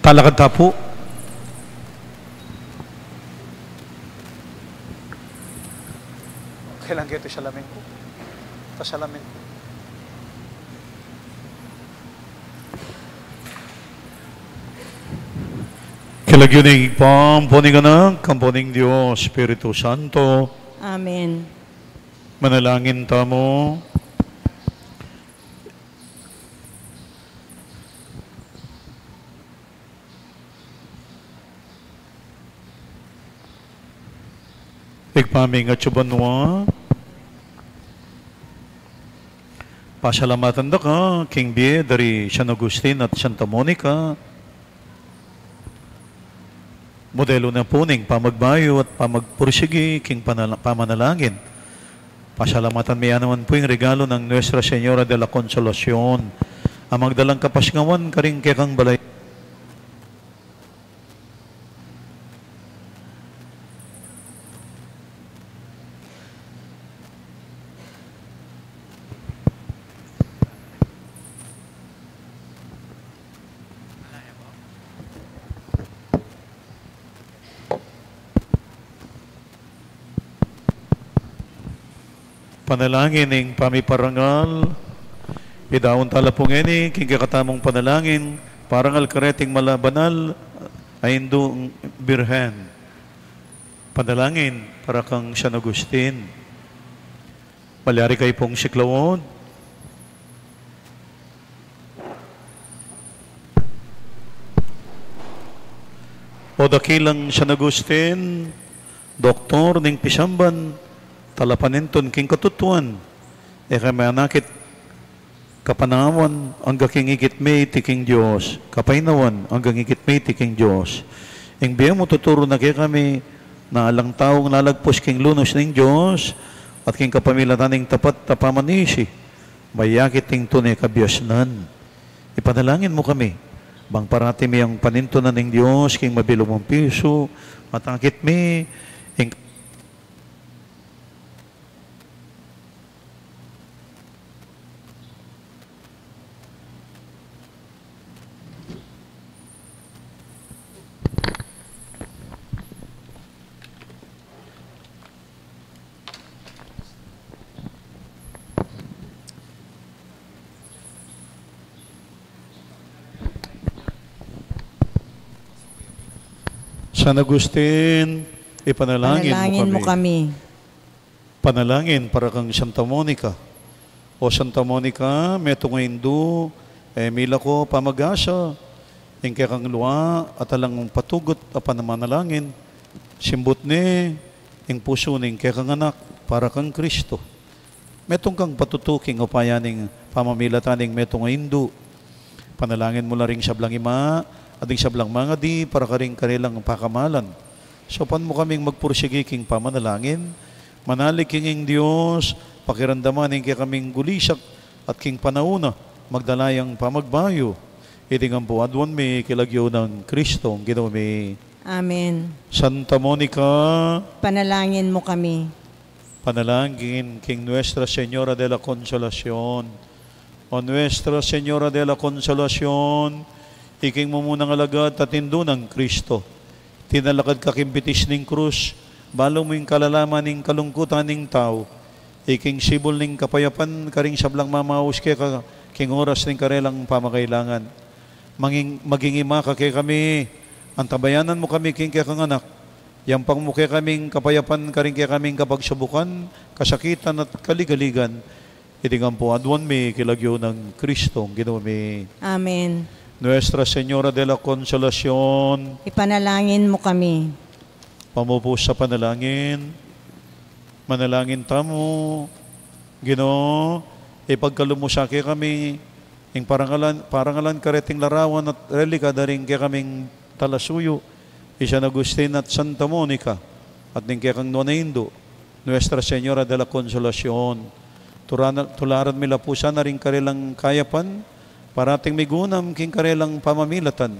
Talakad ta po. Kailan kayo ito salamin ko? Ito salamin ko. Kilagyo na ipampuning anak, kampuning Diyos, Espiritu Santo. Amen. Manalangin tamo. Ikpaming at subanwa. Pasalamatan da ka, King Bie, dari San Agustin at Santa Monica. Modelo na puning pamagbayo at pamagpursigi, King pamanalangin. Pasalamatan miya naman po yung regalo ng Nuestra Señora de la Consolación. Ang magdalang kapasngawan, karing kekang balay. Panalangin ng pamiparangal, idaon talapong ini, kikatamong panalangin, parangal kareting malabanal, ay indong birhen. Panalangin, para kang San Agustin. Palyari kay pong siklawon. O dakilang San Agustin, doktor ng Pisamban, talapaninton king katutuan, kami anakit kapanawan hanggang igit may tiking Diyos, kapainawan hanggang igit may tiking Diyos. Ang biya mo tuturo na kami na alang taong nalagpos king lunos ng Diyos at king kapamilatan ng tapat tapamanisi, mayakit ting tunay kabiyasnan. Ipanalangin mo kami, bang parati may ang panintunan ng Diyos, king mabilong mong piso, at akit may San Agustin, ipanalangin mo kami. Panalangin para kang Santa Monica. O Santa Monica, metong Hindu, mila ko pamagasa, ingke kang luwa, at alang patugot, apanamanalangin, simbot ni, ing puso ning kaya kang anak, para kang Kristo. Metong kang patutuking upayaning pamamilataning metong Hindu. Panalangin mo na rin sa blangima, ading sablang mga di para karing kanilang pakamalan. So pan mo kaming magpursigiking pamanalangin, manalik king Diyos, pakirandaman king kaming gulisak at king panauna, magdalayang pamagbayo. Iting ang buwadwan may kilagyo ng Kristo, ginawa may. Amen. Santa Monica, panalangin mo kami. Panalangin king Nuestra Señora de la Consolación. O Nuestra Señora de la Consolación, iking mo munang alagad at indo ng Kristo. Tinalakad kakimbitis ning krus, balo mo yung kalalaman ning kalungkutan ning tao. Iking sibol ning kapayapan, karing sablang mamaus kaya king oras ning karelang pamakailangan. Maging ima ka kaya kami, antabayanan mo kami king kaya kang anak. Yang pang mo kaya kaming kapayapan, karing kaya kaming kapagsubukan, kasakitan at kaligaligan. Itingan po, adwan may kilagyo ng Kristo, ginawa may. Amen. Nuestra Señora de la Consolación, ipanalangin mo kami. Pamupos sa panalangin, manalangin tamo, Ginoo, ipagkalumusake kami, ing parangalan kareting larawan at relika daring kaya kaming talasuyo, San Agustin at Santa Monica, at ning kaya kang Hindu, Nuestra Señora de la Consolación, tularan mila po sana rin karilang kayapan, parating migunam king karelang pamamilatan,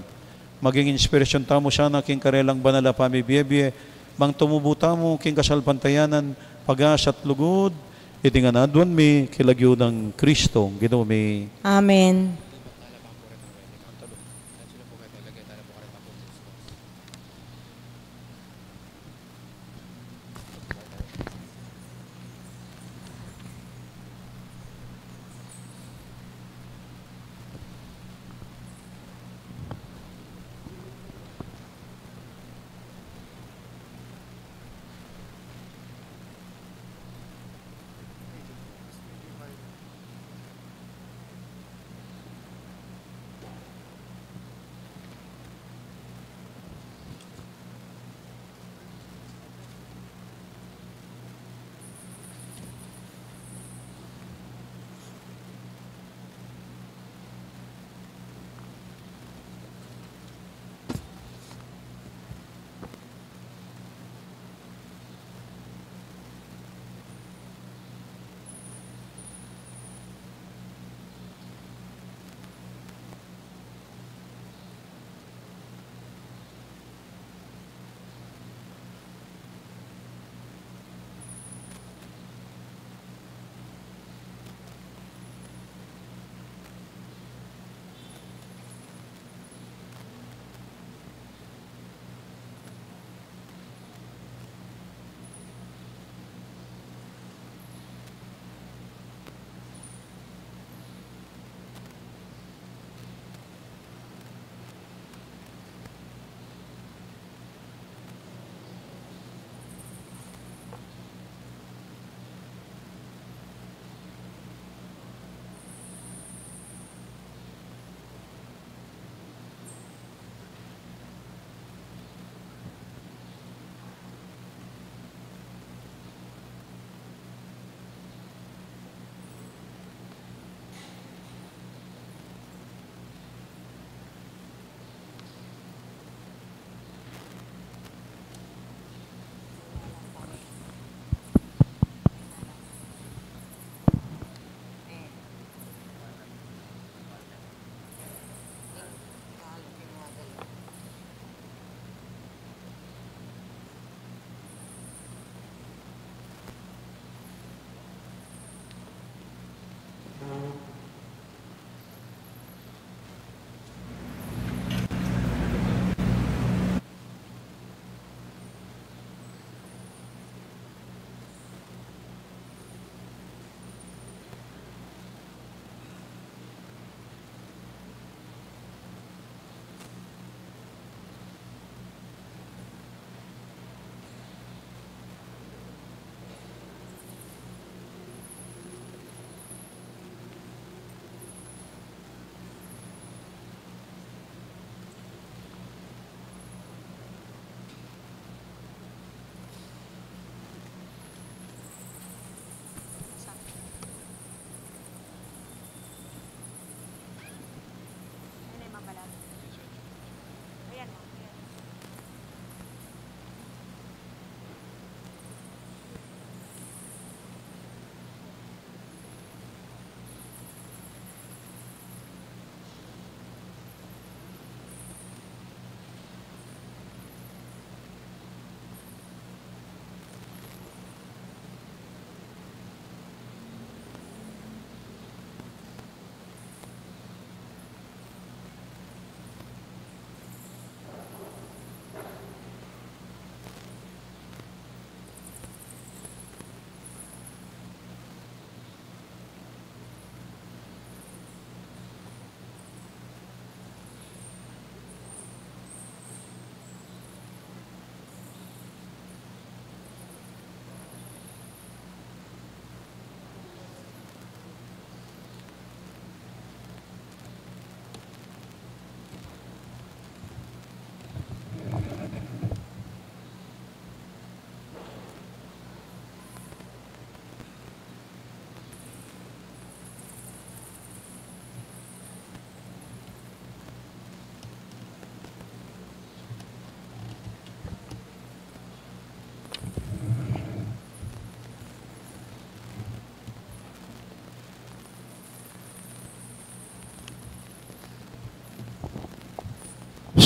maging inspirasyon tamo sana king karelang banala pamibiyebye, bang tumubuta mo king kasalpantayanan, pag-asa at lugod, itingan adwan mi kilagyo ng Kristo, Ginoo mi. Amen.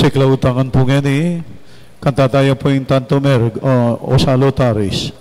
Sa klautangan po nga ni, kanta tayo po yung Tanto Merg o Salutaris.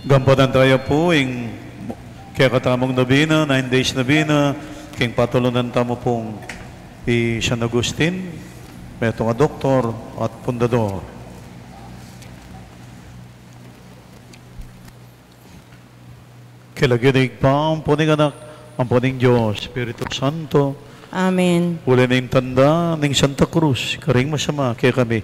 Gampanan tayo po yung kaya katamong nabina, 9 days nabina, king patulunan tamo pong San Agustin, may nga doktor at pundador. Kilaginig pa ang puning anak, ang puning Diyos, Espiritu Santo. Amen. Uli na yung tanda ng Santa Cruz, karing masama, kaya kami.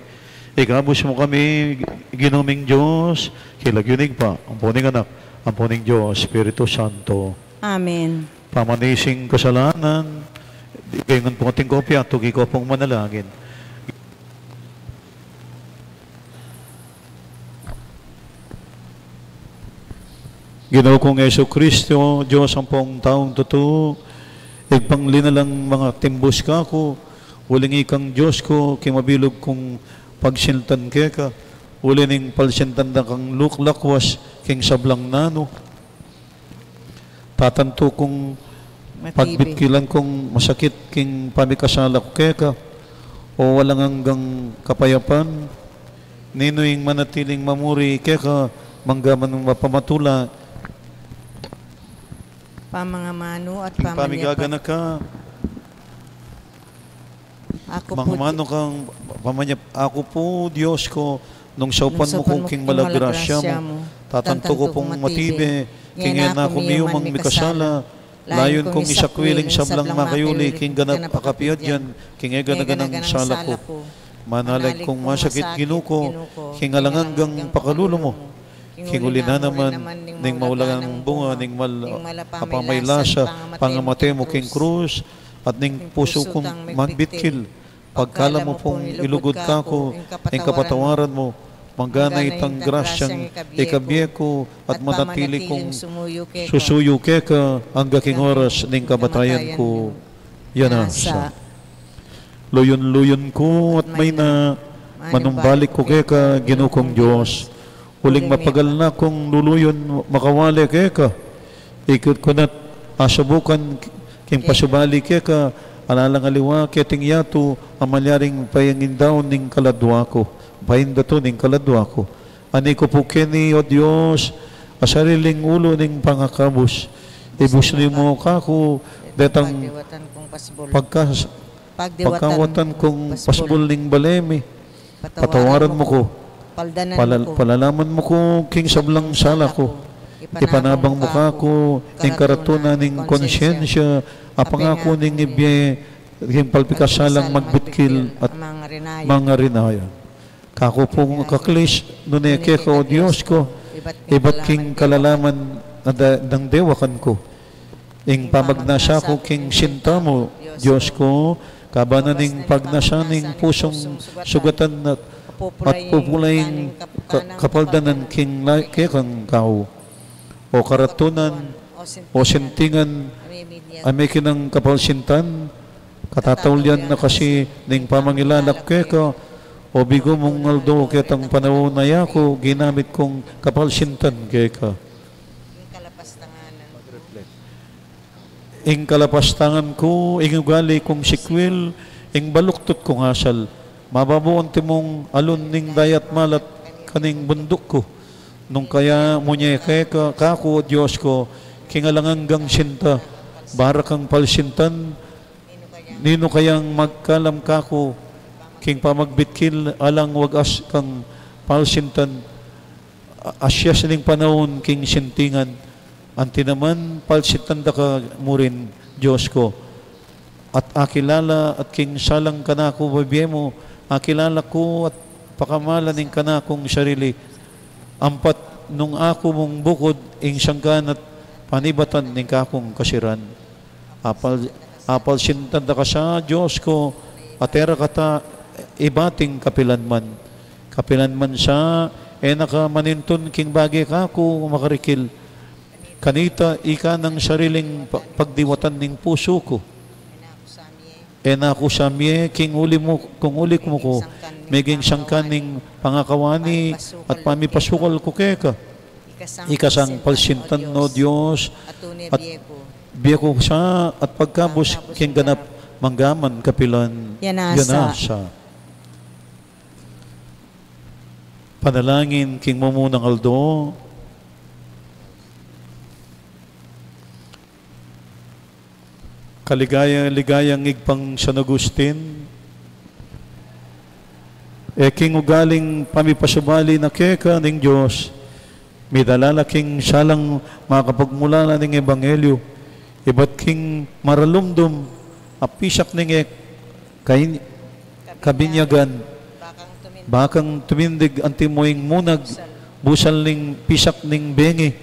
Ikabos mo kami, ginuming Diyos, kilaginig pa, ang puning anak, ang puning Diyos, Espiritu Santo. Amen. Pamanising kasalanan, ganyan po ating kopya, tugi ko pong manalangin. Ginoo kong Yesu Kristo, Diyos ang pong taong totoo, igpanglinalang mga timbos ka ko, uling ikang Diyos ko, kimabilog kong pagsintan ka, uli ning palsintan na kang luklakwas, king sablang nano. Tatanto kong pagbitkilan kong masakit, king pamikasalak ka, o walang hanggang kapayapan, ninoing manatiling mamuri ka, manggaman ng mapamatula, pamangamano at pamigagana ka, ako mangamano kang pamanyap. Ako po, Diyos ko, nung saupan mo kong king malagrasya mo, tatanto ko pong matibe, king na kumiyumang mikasala, layon kong isakwiling sablang makayuli, king ganap akapiyad yan, king eganaganang sala ko. Manalag kong masakit ginuko, king alanganggang pakalulo mo, king uli na naman, ning maulangang bunga, ning mapamaylasya, pangamate mo king krus, at ning puso kong magbitkil, pagkala mo pong ilugod ka ko, ning kapatawaran mo, manggana itang grasyang ikabiye ko, at manatili kong susuyo ka hanggang king oras ning kabatayan ko, yan sa luyon-luyon ko, at may na manumbalik ko ka, Ginoo kong Diyos, huling mapagal na kong luluyon makawali ka, ikot ko na't asubukan king pasubali ka, alalang aliwa, keting yato, amalyaring payangin daw ning kaladwa ko, pahinda to ning kaladwa ko. Ani ko po kini, O Diyos, asariling ulo ning pangakabos, ibusli mo ka ko, detang pagkawatan kong pasbol ning balemi, patawaran mo ko, palalaman mo ko, king sablang sala ko, ipanabang mukha ko, ning karatunan ning konsyensya, apangako ning ibye, king palpikasalang magbitkil at mga rinaya. Kako pong kaklis, nuneke ko, O Diyos ko, iba't king kalalaman na ng dewakan ko. Ing pamagnasya ko, king sinta mo, Diyos ko, kabanan ning pagnasya ning pusong sugatan at pupulaing kapaldanan king kekang kao. o karatunan, o sintingan, amay kinang kapalsintan, katatawlian na kasi ning pamangilalak ka, o bigo mong aldo kitang panahon na yako, ginamit kong kapalsintan ka. Ing kalapastangan ko, ing ugali kong sikwil, ing baluktot kong asal, mababuon timong alun ning dayat malat kaning bundok ko. Nung kaya mo niya ka, kako, Diyos ko, kingalanganggang sinta, barakang palsintan, nino kayang magkalam kako, king pamagbitkil, alang wagas kang palsintan, asya sining panahon, king sintingan, anti naman, palsintan da ka mo rin, Diyos ko, at akilala, at king salang kanako, babiye mo, akilala ko, at pakamalaning kanakong sarili, ampat nung ako mong bukod, ing sanggan at panibatan ning kakong kasiran. Apal sintan da ka sa Diyos ko, atera kata ibating kapilanman. Kapilanman siya, nakamaninton king bagay kako makarikil. Kanita, ika ng sariling pagdiwatan ning puso ko. Ako samye, king uli mo, kung ulik mo ko, meging sangkan ning pangakawani at pamipasukal ko keka. Ikasang palsintan no Diyos at biya ko siya at pagkabos king ganap manggaman kapilan yanasa. Panalangin king mamunang aldo. Kaligayang igpang San Agustin, king ugaling pamipasubali na keka ning Diyos, midalala king salang makapagmula na ning Ebanghelyo, iba't king maralumdum, apisak ning kabinyagan, bakang tumindig antimoing munag, busal ning pisak ning bengi,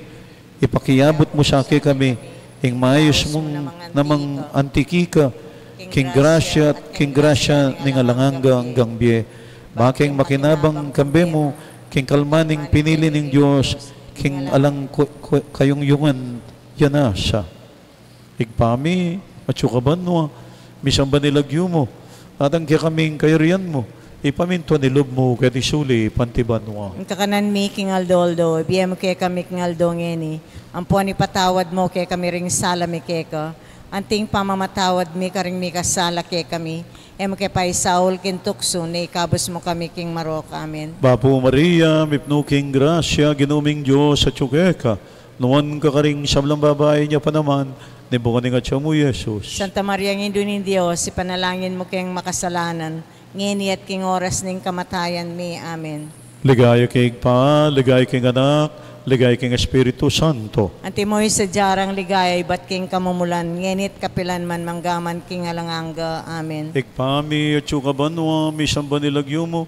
ipakiyabot mo sa kami, king mayos mong namang antikika, king grasya ning alanganga hanggang biye. Baking makinabang kambe mo, king kalmaning pinili ning Diyos, king alang kayong yungan, yanasa. Igpami, matsukaban mo, misang ba nilagyo mo, at ang kaming kayarian mo, ipaminto nilob mo, kaya isuli, pantiban mo. Ang kakanan mi, king Aldoldo, ibiyam kaya kami king Aldo ngeni, ang po ni patawad mo kaya kami ring sala mi keka, anting pamamatawad mi karing mi kasala kaya kami, kaya pa isaul kintukso, na ikabos mo kami king Marok, amen. Bapo Maria, mipno king grasya, ginuming Diyos sa tsukeka, nuwan ka karing sablang babae niya pa naman, nibukaning at siya mo, Jesus. Santa Maria, ngindunin Diyos, ipanalangin mo kayong makasalanan, ngini at king oras ning kamatayan mi, amen. Ligaya king Pa, ligaya king Anak, ligaya king Espiritu Santo. Antimoy sa jarang ligaya, ba't king kamumulan, ngenit kapilan man manggaman king alanganga, amen. Ikpami at sukabanwa, misang ba nilagyo mo,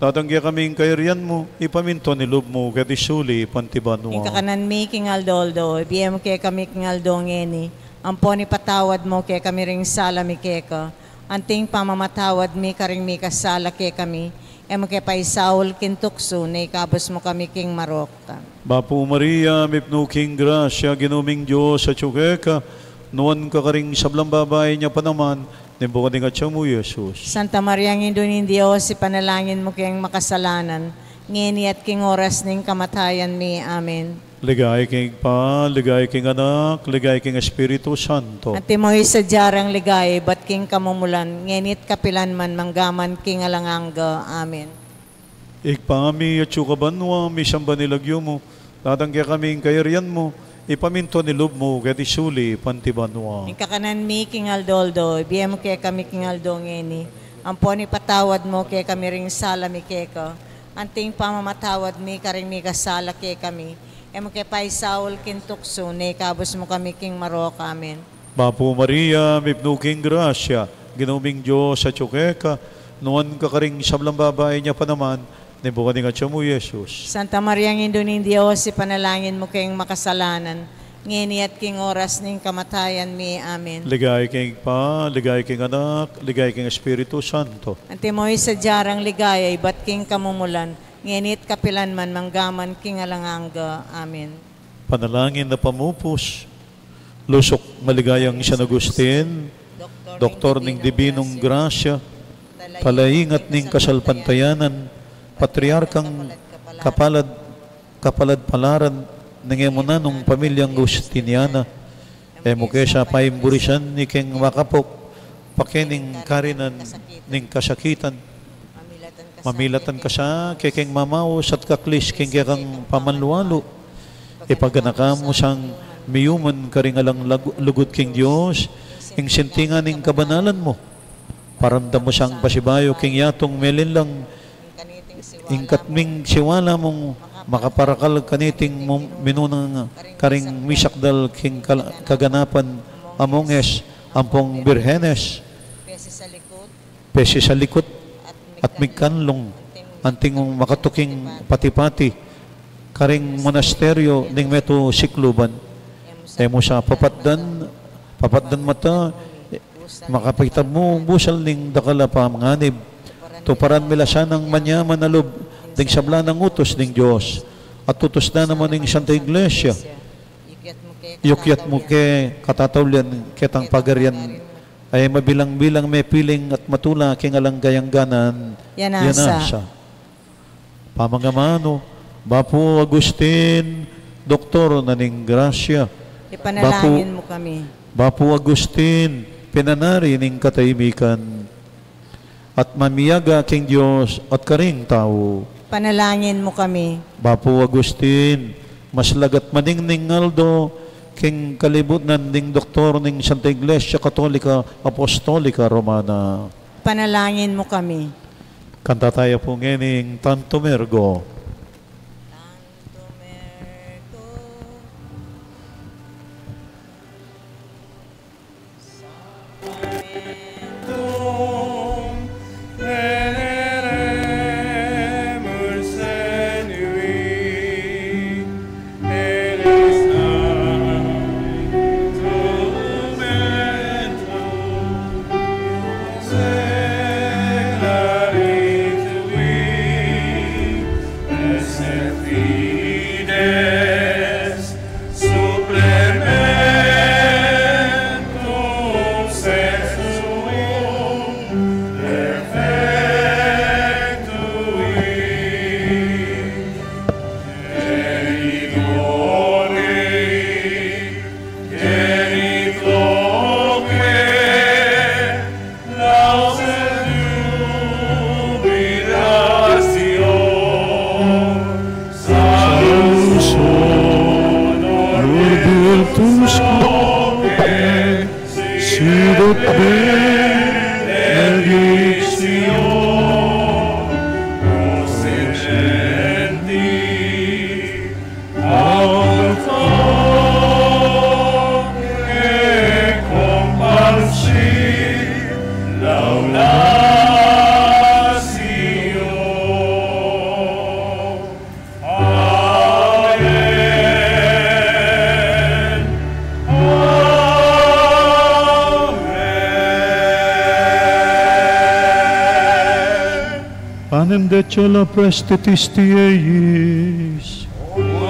tatanggi kaming kayarian mo, ipaminto nilob mo, kaya isuli, pantibanwa. Ing kakanan mi king Aldoldo, ibiyam kaya kami king Aldo ngeni, ang po ni patawad mo kaya kami ring sala mi keka, anting pamamatawad mi karing mi kasala kaya kami, kaya pa isaul kintukso, na ikabos mo kami king Marok. Bapo Maria, mipno king grasya, ginuming Diyos sa tsukeka, nuwan ka karing sablang babae niya pa naman, nibukaning at siya mo, Jesus. Santa Maria, ngindunin Diyos, ipanalangin mo kayong makasalanan, ngini at king oras ning kamatayan mi, amen. Ligay king Pa, ligay king Anak, ligay king Espiritu Santo. At timoy sa jarang ligay, ba't king kamumulan, ngenit kapilan man manggaman king alanganga, amen. Ikpami at sukabanwa, misang ba nilagyo mo, tatanggi kaming kayarian mo, ipaminto nilob mo, kaya isuli, pantibanwa. Ing kakanan mi king Aldoldo, ibiyam kaya kami king Aldo ngeni, ang po ni patawad mo kaya kami ring sala mi keka, anting pamamatawad mi karing mi kasala kaya kami, kaya pa isaul kintukso, na ikabos mo kami king Marok, amen. Bapo Maria, mipno king grasya, ginuming Diyos sa tsukeka, nuwan ka karing sablang babae niya pa naman, nibukaning at siya mo, Jesus. Santa Maria, ngindunin Diyos, ipanalangin mo kayong makasalanan, ngini at king oras ning kamatayan mi, amen. Ligay king Pa, ligay king Anak, ligay king Espiritu Santo. Antimoy sa jarang ligaya, ba't king kamumulan, ngenit kapilan man manggaman king alanganga, amen. Panalangin na pamupos, lusok maligayang San Agustin, Doktor ning Dibinong Grasya, palaingat ning kasalpantayanan, Patriarkang kapalad palaran ng emunanong pamilyang Agustiniana, mukesa paimburisan ni King Makapok, pakining karinan ning kasakitan, mamilatan ka sa King Mamaos at kaklis King kang pamanluwalo, ipaganaka mo sang miyuman karingalang lugod King Diyos, ing sintingan ning kabanalan mo, paramdam mo sang pasibayo King yatong melin lang, ing katming siwala mong makaparakal kaniting minunang karing misakdal King kaganapan amonges ampong birhenes, pesi sa likod at migkanlong anting makatuking pati-pati karing monasteryo ning meto sikluban, mo sa papatdan mata, makapitab mo busal ning dakala pa manganib, tuparan milasan ng manyaman na loob ding sabla ng utos ng Diyos at tutos na naman ng Santa Iglesia, yukyat mo ke katatawlian ketang pagaryan ay mabilang-bilang may piling at matula king alanggayangganan yanasa. Pamangamano, Bapo Agustin, Doktor na ning Grasya, ipanalangin mo kami. Bapo Agustin, pinanari ning katahimikan, at mamiyaga king Diyos at karing tao. Panalangin mo kami. Bapo Agustin, mas lagat maningning Aldo, king kalibutan ning Doktor ning Santa Iglesia Katolika Apostolika Romana. Panalangin mo kami. Kanta tayo po ngening Tanto Mergo. Panem de chola prestitistiis.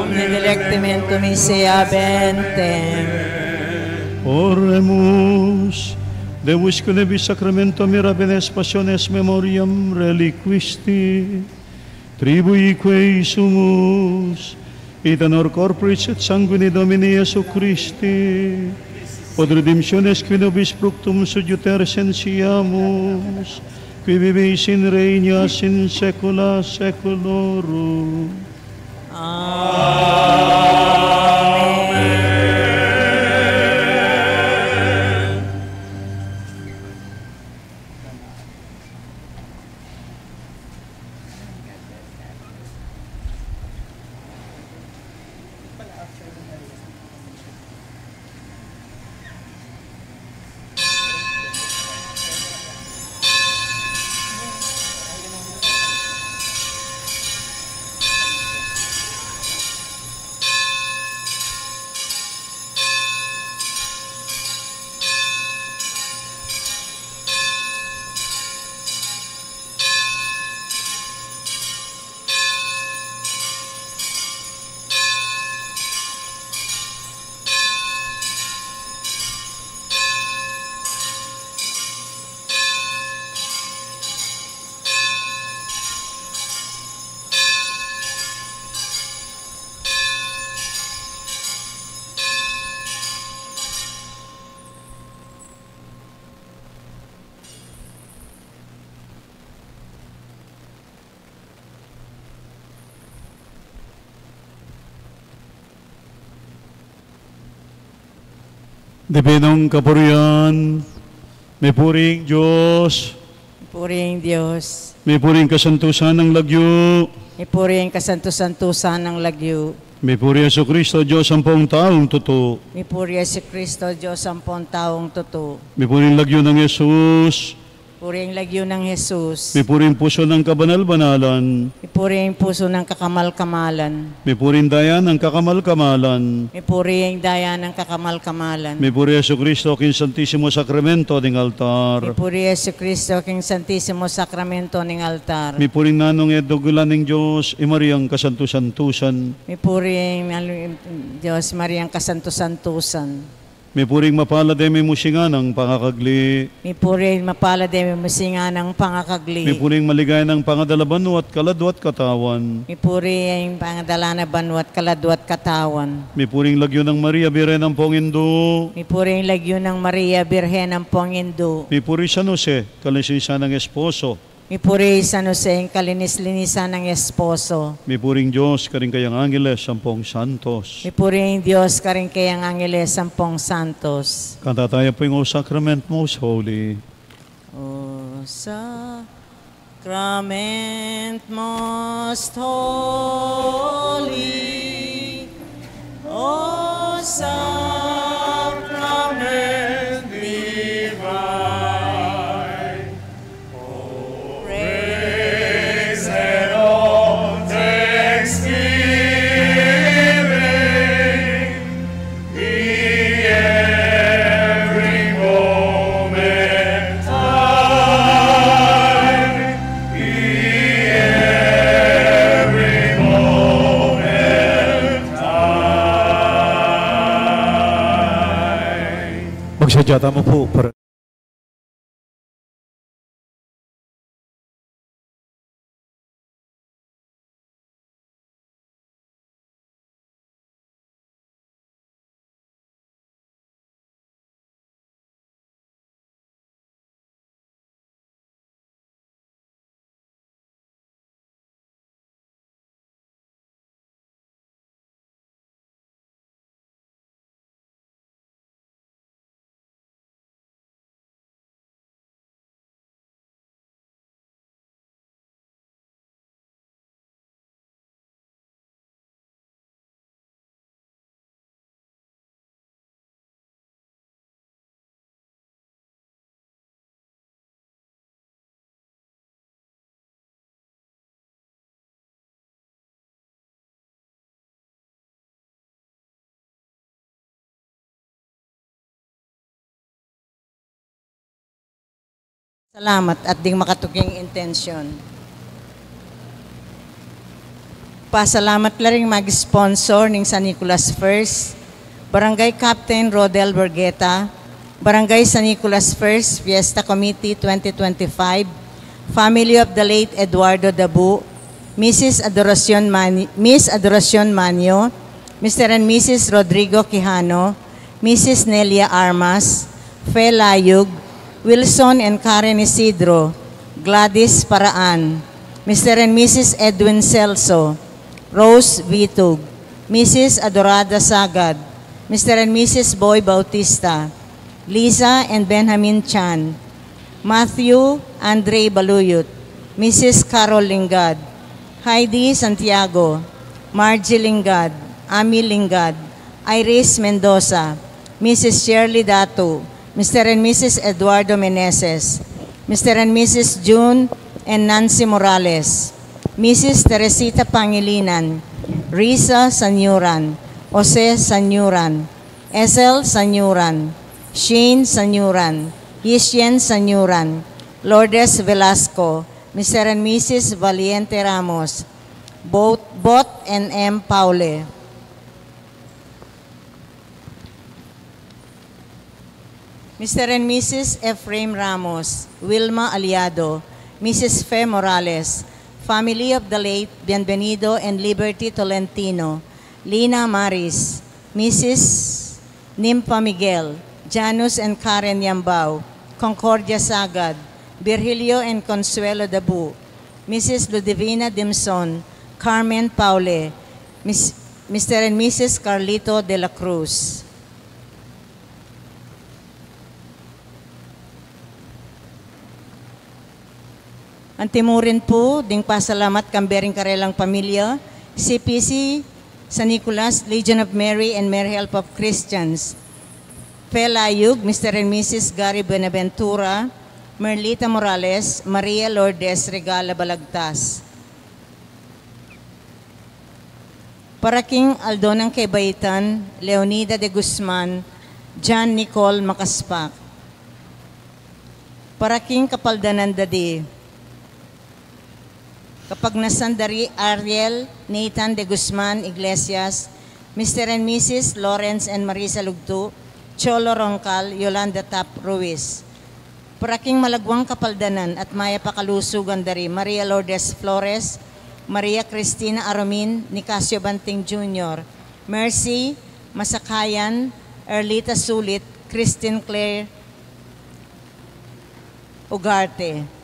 Nedelectimento mi sea bentem. Oremus, Deus conebis sacramento mirabenes passiones memoriam reliquisti, tribuique sumus, et honor corporis et sanguine Domini Iesu Christi, od redemptiones qui nobis fructum sugiter sensiamus, qui vivis in regnas in saecula saeculorum. Dibinong kapurian, may puring Diyos, Puring Diyos. may puring kasantusan ng lagyo, Ipuri ang kasanto-santusan ng lagyo. may puri Yesu Kristo, Diyos ang pong taong totoo, Ipuri si Kristo, Diyos ang pong taong totoo. may puring lagyo ng Yesus, Ipuri ang lagyo ng Jesus. may puring puso ng kabanal-banalan, Ipuri ang puso ng kakamal-kamalan. may puring daya ng kakamal-kamalan, Ipuri ang daya ng kakamal-kamalan. may puri Yesu Kristo, king Santissimo Sacramento ng altar, Ipuri si Kristo, King Santissimo Sacramento ng altar. may puring nanong edugulan ng Diyos, Mariang kasantusantusan, Ipuri ang Diyos, Mariang kasanto-santusan. may puring mapalad ay may musinga ng pangakagli, Ipuri mapala de musinga ng may pangakagli. puring maligay ng pangadalaban at kaladwat katawan, Ipuri ang pangadala na banwat kaladwat katawan. may puring lagyo ng Maria, Bire ng Pongindo, Ipuri ang lagyo ng Maria, Birhen ng Pongindo. may puri San Jose, kalinsinsa ng esposo, Ipuri San Jose ang kalinis-linisan ng esposo. may puring Diyos, karing kayang angeles, sampung santos. Ipuri ang Diyos karing kayang angeles sampung santos. Kanta tayo po yung O Sacrament Most Holy. O Sacrament most holy, O Sacrament divine, praise and all thanksgiving be every moment time, be every moment time. Magsadyata mo po para Salamat at ding makatuking intensyon. Pasalamat la rin mag-sponsor ng San Nicolas First, Barangay Captain Rodel Bergueta, Barangay San Nicolas First Fiesta Committee 2025, Family of the late Eduardo Dabu, Miss Adoracion Manio, Mr. and Mrs. Rodrigo Quijano, Mrs. Nelia Armas, Fe Layug, Wilson and Karen Isidro, Gladys Paraan, Mr. and Mrs. Edwin Celso, Rose Vitug, Mrs. Adorada Sagad, Mr. and Mrs. Boy Bautista, Lisa and Benjamin Chan, Matthew Andre Baluyot, Mrs. Carol Lingad, Heidi Santiago, Margie Lingad, Ami Lingad, Iris Mendoza, Mrs. Shirley Dato, Mr. and Mrs. Eduardo Meneses, Mr. and Mrs. June and Nancy Morales, Mrs. Teresita Pangilinan, Risa Sanyuran, Jose Sanyuran, Esel Sanyuran, Shane Sanyuran, Yishien Sanyuran, Lourdes Velasco, Mr. and Mrs. Valiente Ramos, Bot and M. Paule. Mr. and Mrs. Ephraim Ramos, Wilma Aliado, Mrs. Fe Morales, family of the late Bienvenido and Liberty Tolentino, Lina Maris, Mrs. Nimpa Miguel, Janus and Karen Yambao, Concordia Sagad, Virgilio and Consuelo Dabu, Mrs. Ludivina Dimson, Carmen Paule, Mr. and Mrs. Carlito de la Cruz. Antimurin po, ding pasalamat kambering karelang pamilya, CPC, San Nicolas, Legion of Mary, and Mary Help of Christians. Pelayug, Mr. and Mrs. Gary Benaventura, Merlita Morales, Maria Lourdes Regala Balagtas. Paraking Aldonang Kebaytan, Leonida de Guzman, John Nicole Makaspak. Paraking Kapaldanan Dadi. Kapag nasandari Ariel, Nathan de Guzman Iglesias, Mr. and Mrs. Lawrence and Marisa Lugtu, Cholo Roncal, Yolanda Tap Ruiz. Paraking Malagwang Kapaldanan at Maya Pakalusugan Dari, Maria Lourdes Flores, Maria Cristina Aromin, Nicasio Banting Jr., Mercy Masakayan, Erlita Sulit, Christine Claire Ugarte.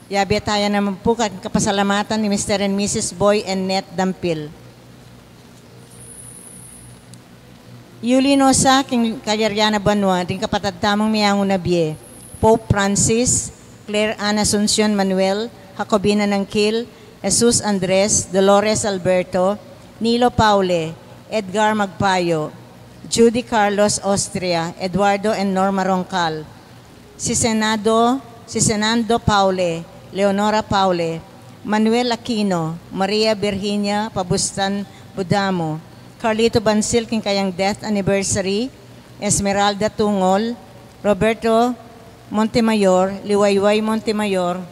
Yabi tayo naman po kapasalamatan ni Mr. and Mrs. Boy and Net Dampil. Yuli Nosa, King Kayaryana Banwa, din kapatad tamang miyango na biye. Pope Francis, Claire Ana Asuncion Manuel, Jacobina Nangkil, Jesus Andres, Dolores Alberto, Nilo Paule, Edgar Magpayo, Judy Carlos Austria, Eduardo and Norma Roncal, si Senando Paule, Leonora Paule, Manuel Aquino, Maria Virginia Pabustan Budamo, Carlito Bansil king kayang death anniversary, Esmeralda Tungol, Roberto Montemayor, Liwayway Montemayor,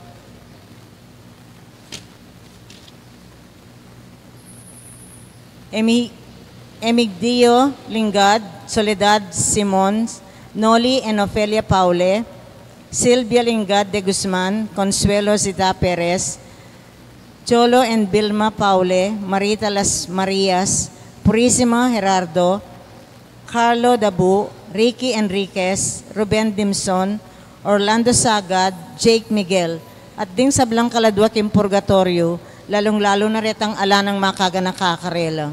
Emigdio Lingad, Soledad Simons, Noli and Ofelia Paule, Silvia Lingad de Guzman, Consuelo Zita Perez, Cholo and Vilma Paule, Marita Las Marias, Purisima Gerardo, Carlo Dabu, Ricky Enriquez, Ruben Dimson, Orlando Sagad, Jake Miguel, at ding sablang kaladwa kim purgatorio, lalong-lalo na retang ala ng makaga nakakarela.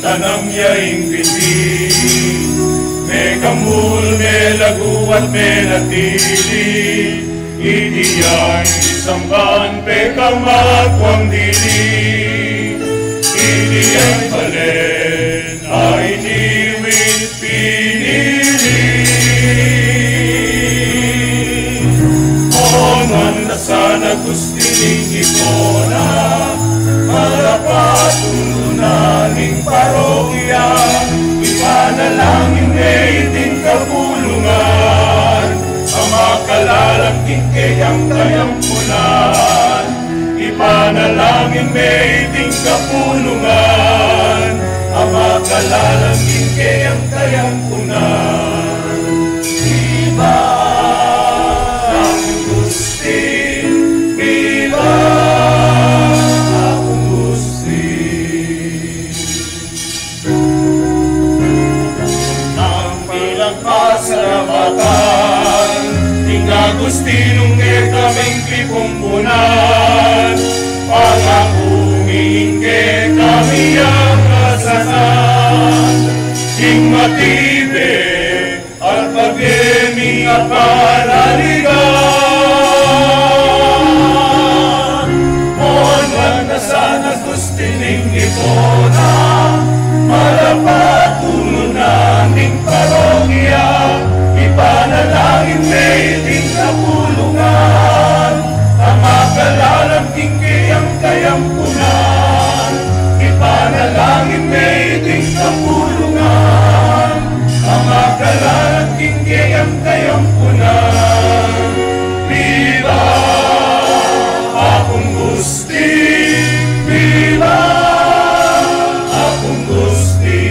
Tanang yaing biti, me kamul, me lagu at me natili, idiyang isamban pe kamakwang dili, idiyang balen ay niwit pinili. Onan na sana gustining ipona, malapatundunaning parokya, ipanalangin na iting kapulungan, ang makalalagking kayang kayampunan, ipanalangin na iting kapulungan, ang makalalagking kayang kayampunan. Viva ang Gusti, viva pasalamatan, ting Agustinong kaming pipumpunan, pangakumi ingke kami ang kasanan, ing matibe at pag-eming at panaligan. Onwan na sana gustining ipona, malapatulo naming parokya, ipanalangin may iting kapulungan, ang makalalang kingkayang kayampunan, ipanalangin may iting kapulungan, ang makalalang kingkayang kayampunan. Viva akong gusti, viva akong gusti.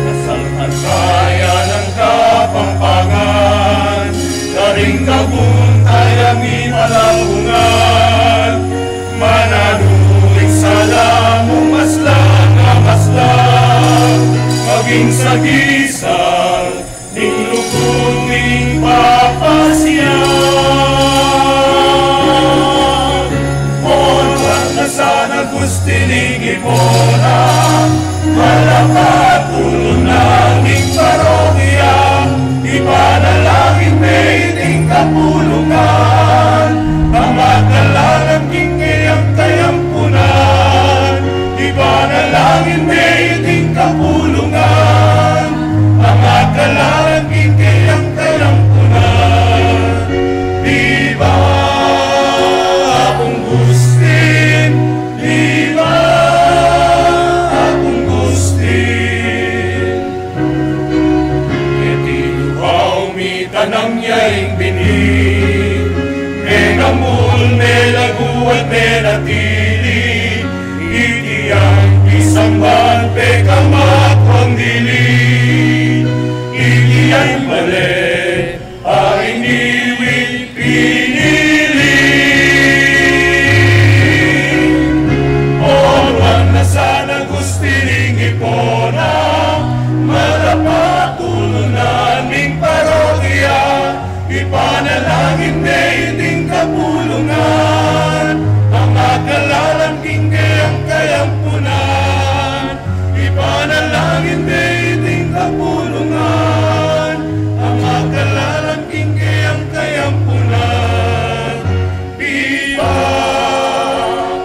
Nasalhan kaya ng Kapampangan, daring kabuntay ang imalabungan, mananulig sa lamong maslang, maging sagisal, ning lukod ning papasyan. Onwan na sana gusti ning ipona, malapatulo ning parokya, ipanalangin may iting kapulungan, ang makalalang kingkayang kayampunan, ipanalangin may iting kapulungan, ang makalalang kingkayang kayampunan. Viva akong gustin, viva akong gustin. Itinuhaw mi tanang yaing binig, mengamul, melaguat, menatili, itiyang isamban, pekamat, wangdili, itiyay mali, ay iniwit pinili. Onwan na sana gustining ipona, malapatulo naming parokya, ipanalangin may iting kapulungan, ang makalalang kingkayang kayampunan, ipanalangin may iting kapulungan, ang makalalang kingkayang kayampunan. Viva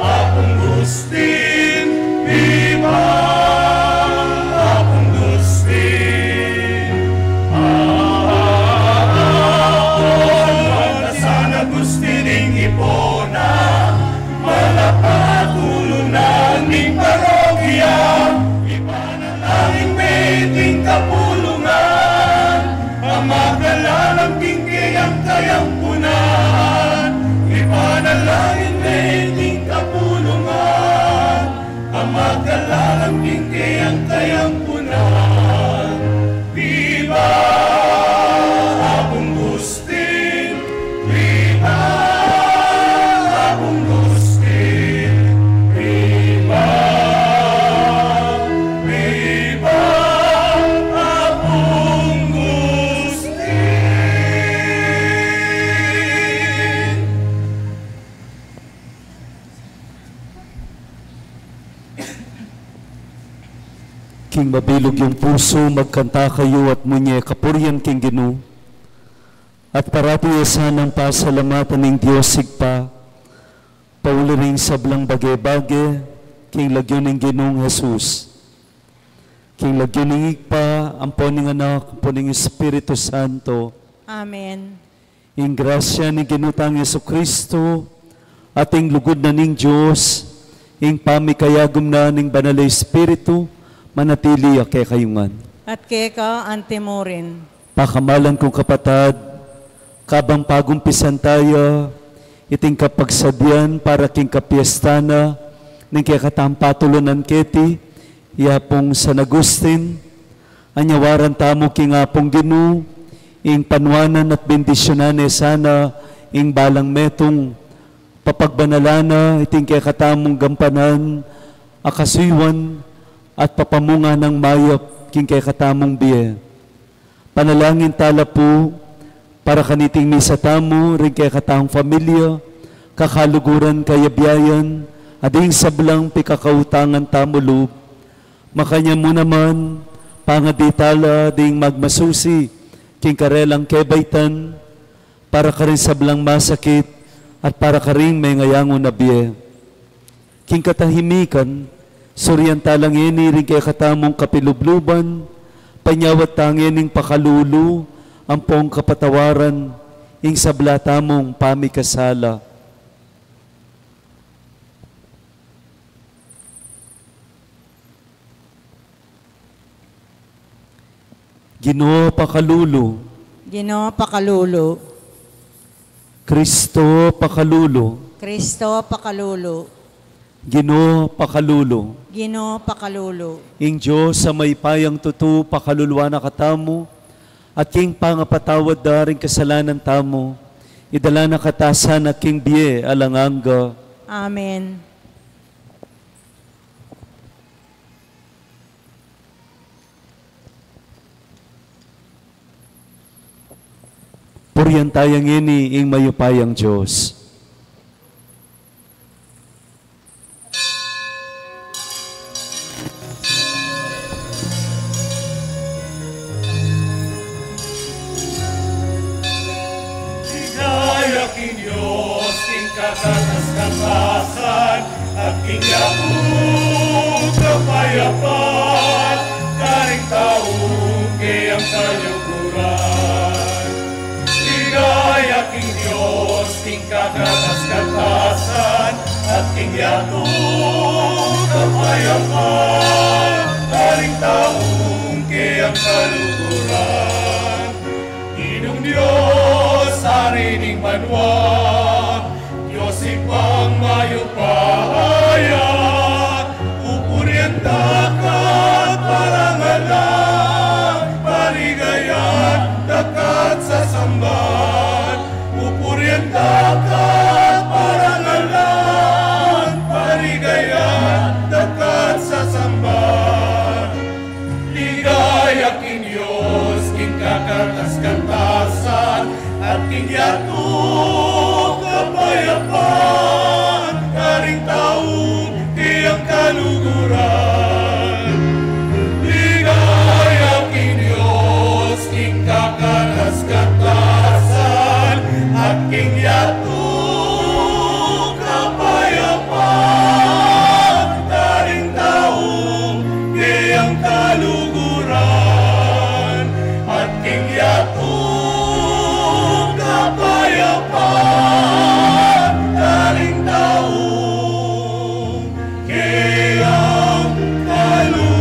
akong gustin, viva akong gustin. Onwan na sana gustining ipona, malapatulo naming parokya, ipanalangin may iting kapulungan, ang makalalang kingkayang kayampunan, ipanalangin may iting kapulungan, ang makalalang kingkayang kayampunan. Viva akong gustin, viva akong gustin, viva, viva akong gustin. King mabilog yung puso, magkanta kayo at munye kapuryan king Ginoo. At parati sanang pasalamatan ng Diyos sigpa, pauliring sablang bagay-bagay, king lagyo ng Ginoong Jesus. King lagyo ng igpa, ang poning anak, poning Espiritu Santo. Amen. Ing grasya ni Ginutang Jesucristo, ating lugod na ning Diyos, ing pamikayagom na ning Banal na Espiritu, manatili ake kayungan. At keka antemorin. Pakamalan kong kapatad, kabang pagumpisan tayo, iting kapagsadyan para king kapiestana, ning kekatampatulonan keti, yapong San Agustin, anyawaran tamo king apong Ginoo, ing panwanan at bendisyonan sana, ing balang metong papagbanalana, iting kekatamong gampanan, akasuywan, at papamunga ng mayop king kay katamong biye. Panalangin tala po para kaniting misa tamo, rin kay katang familia, kakaluguran kayabiyayan, ading sablang pikakautangan tamulub, makanya mo naman, pangaditala ding magmasusi, king karelang kebaitan, para ka rin sablang masakit, at para ka rin may ngayangon na biye. King katahimikan, suryan talang ini rin kaya katamong kapilubluban, panyawat tangyaning pakalulu, ampong kapatawaran, ing sablatamong pamikasala. Ginoo pakalulu, Ginoo pakalulu, Kristo pakalulu, Kristo pakalulu, Ginoo pakalulu, Ginoo pakalulu, ing Diyos sa may payang tutu pakaluluwa na katamo, at king pangapatawad da rin kasalanan tamo, idala na katasan na king biye alanganga. Amen. Puriyan tayang ini ing mayupayang Diyos. Ligaya king Diyos, king katatas-katasan, at king yakong kapayapaan, karing taong kayang kaluguran. Ligaya king Diyos, king katatas-katasan, at king yakong kapayapaan, karing taong kayang kaluguran. Ginong Diyos, harining banwa, Diyos ipang mayupaya, upurienta ka parangalan, paligayan dakat sa samban. Upurienta ka parangalan, paligayan dakat sa samban. Ligaya king Diyos, king kakatas-katasan, at king yato kapayapaan, karing taong tiyang kaluguran. Ligaya king Diyos, king kakatas-katasan, at king yato kapayapaan, karing taong tiyang kaluguran. At king yato kapayapaan, karing taong kayang kaluguran.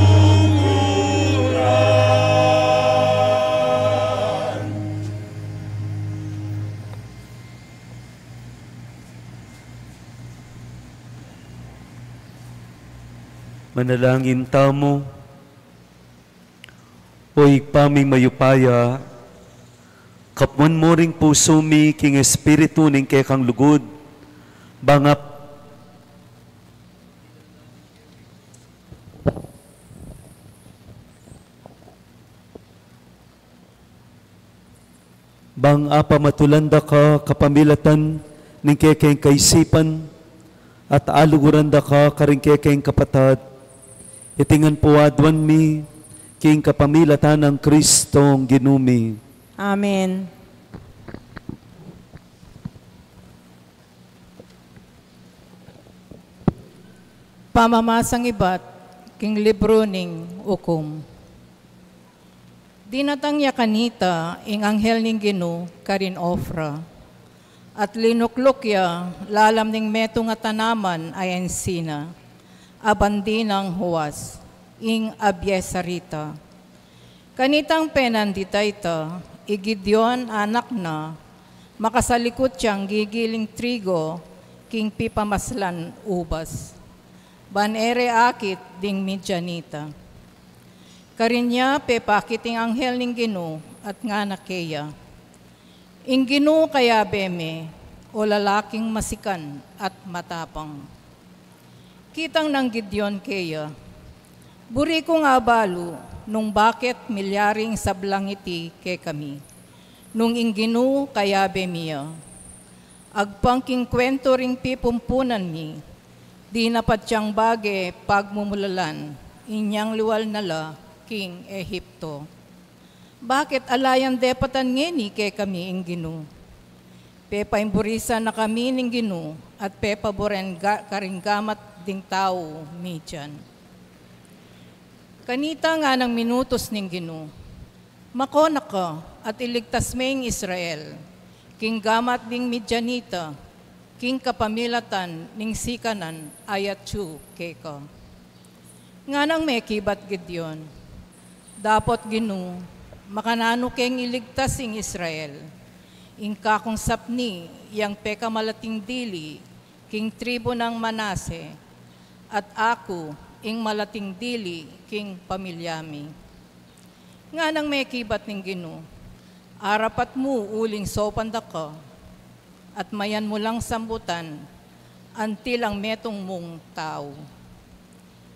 Manalangin tamo, oy paming mayupaya, kapwan mo ring puso mi king espiritu ning kekang lugod, bangap bang apa matulanda ka kapamilatan ning kekeng kaisipan at aluguranda ka karing kekeng kapatad, itingan puadwan mi king kapamilatan ng Kristong ginumi. Amen. Pamamasang ibat, king libro ning ukom. Dinatangya kanita, ing anghel ning Gino, karin ofra. At linuklukya, lalam ning meto nga tanaman ay ensina. Abandinang huwas, ing abyesarita. Kanitang penanditayta, igidyon anak na, makasalikot siyang gigiling trigo, king pipamaslan ubas. Banere akit ding midyanita. Karinya pepakiting anghel ning Gino at nga nakeya. Ing Gino kaya beme, o lalaking masikan at matapang. Kitang nang Gideon keya, buri ko nga balo, nung bakit milyaring sablangiti ke kami, nung ing Gino kaya bemiya. Agpangking kwento ring pipumpunan mi, di napatyang bage pagmumulalan, inyang liwal nala, King Ehipto. Bakit alayan depatan ngeni ke kami ing Ginu? Pepaimburisa na kami ning Ginu, at pepaboren karinggamat ding tao midyan. Kanita nga ng minutos ning Ginu, makona ka at iligtas maying Israel, king gamat ding Midyanita, king kapamilatan ning sikanan ayatsu keka. Nga nang may kibat Gideon, dapat Ginu, makanano keng iligtas ing Israel, ing kakong sapni yang pekamalating dili, king tribo ng Manase, at ako, ing malating dili, king pamilyami. Nga nang may kibat ning Ginu, arapat mo uling sopanda ka, at mayan mo lang sambutan, antil ang metong mong tao.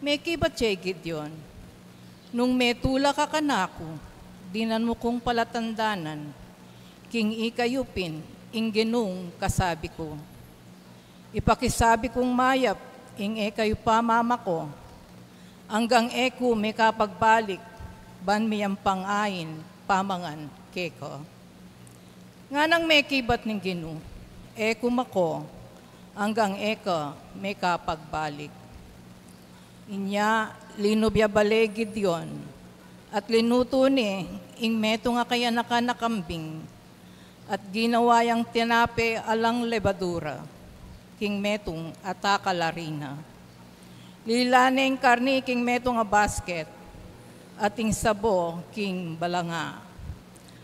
May kibat siya Gideon, nung metula ka kanako, dinan mo kong palatandanan, king ikayupin, ing Ginung kasabi ko. Ipakisabi kong mayap, ing kayo pa mama ko, hanggang eko may kapagbalik, ban miyang pangain, pamangan, keko. Nga nang may kibat ng Ginu, eko mako, hanggang eko may kapagbalik. Inya, linubya bale Gideon, at linuto ni, ing meto nga kaya nakanakambing, at ginawayang tinape alang lebadura, king metong ataka larina. Lilaneng karni king metong a basket, ating sabo king balanga.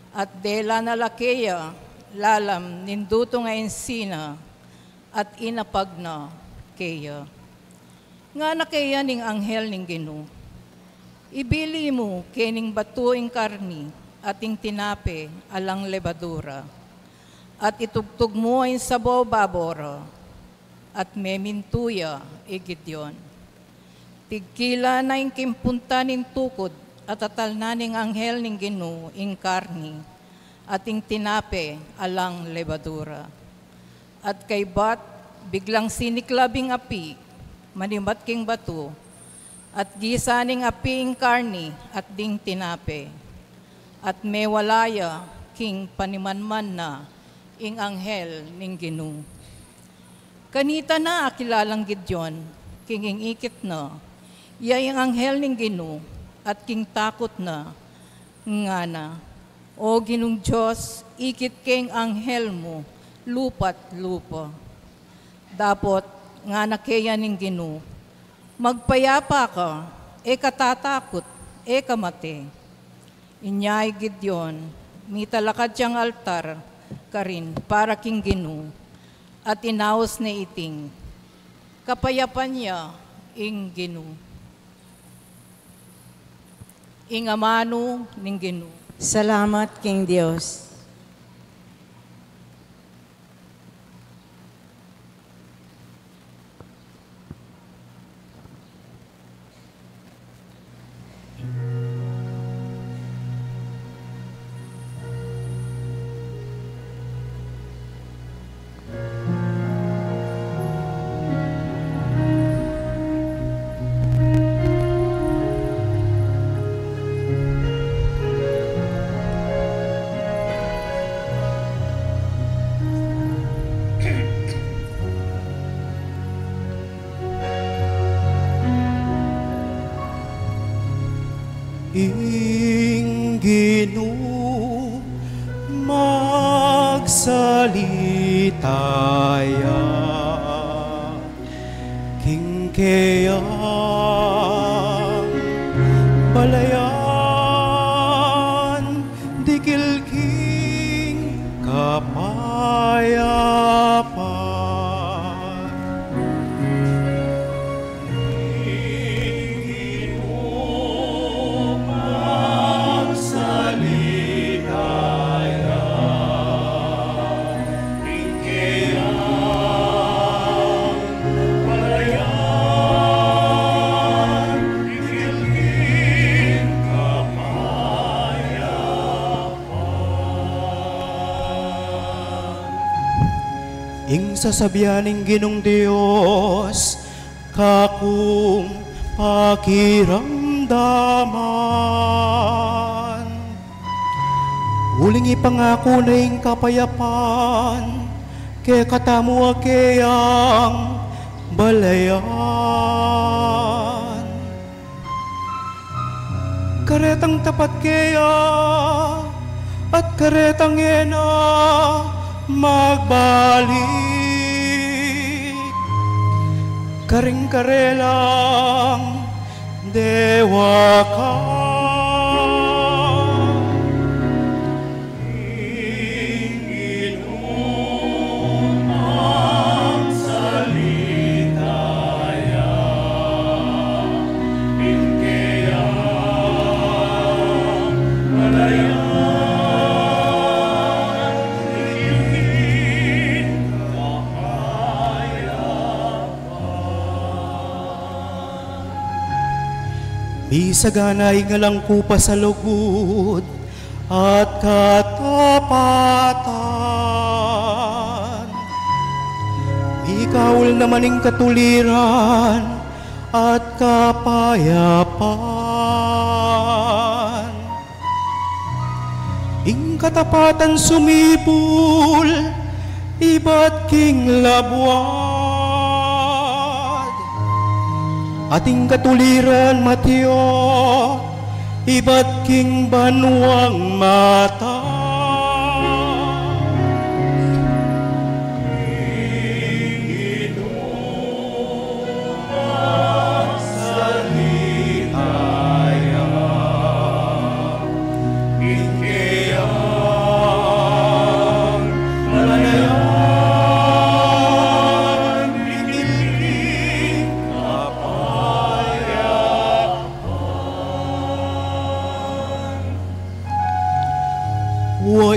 At dela na lakeya, lalam ninduto nga ensina, at inapag na keya. Nga na kaya ning anghel ning Ginu, ibili mo kening batuing karni, ating tinape alang lebadura, at itugtog mo ang sabo babora, at memintuya Gideon. Tigkila na yung kimpunta ning tukod at atal na ning anghel ning Ginu ing karni at ing tinape alang lebadura. At kay bat biglang siniklabing api, manibat king batu, at gisa ning api ing karni at ding tinape. At may walaya king panimanman na ing anghel ning Ginu. Kanita na akilalang Gideon, king ing ikit na, iyay ang anghel ning Ginu, at king takot na, nga na, o Ginung Diyos, ikit keng anghel mo, lupat lupa. Dapot, nga na kaya ning Ginu, magpayapa ka, katatakot, kamate. Inyay Gideon, mitalakad siyang altar, karin, para king Ginu, at inaos na iting, kapayapan niya, ing Ginu. Ing amano ning Ginu. Salamat, King Diyos. ing Ginu magsalitaya king kayang balayan dikil king kapayapan ing sasabianing Ginong Dios kakung pakiramdaman. Uling ipangako na ing kapayapan ke katamu akeyang balayan. Karetang tapat kaya at karetang ena magbalik. Karing-karelang dewa ka. Isaganay nga lang ko pa sa lugod at katapatan. Ikaw naman ang katuliran at kapayapan. Ing katapatan sumipul, iba't king labuan. Ating katuliran matyo, iba't king banwang mata.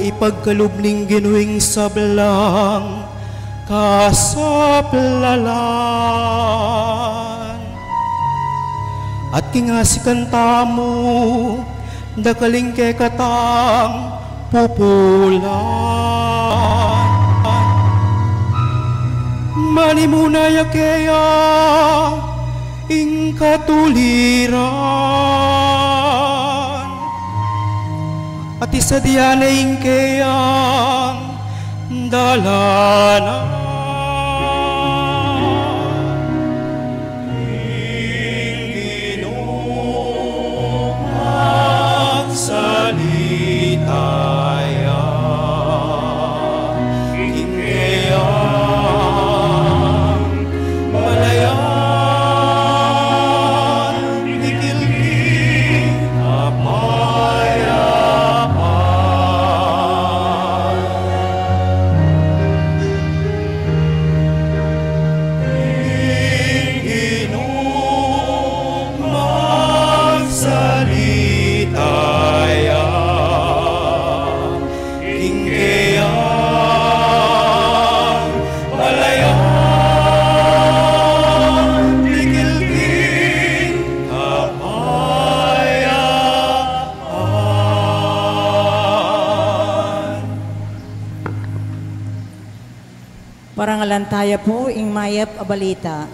Ipagkalubning ginuing sablang kasaplalan at kingasikan tamo dakaling kay katang pupulan. Manimunaya kaya ing katuliran at isa diyan ay kayang dalanan. Ginoo magsalitaya, ing kayang malayan, ikilking kapaya. Parangalantaya po ing mayap a balita.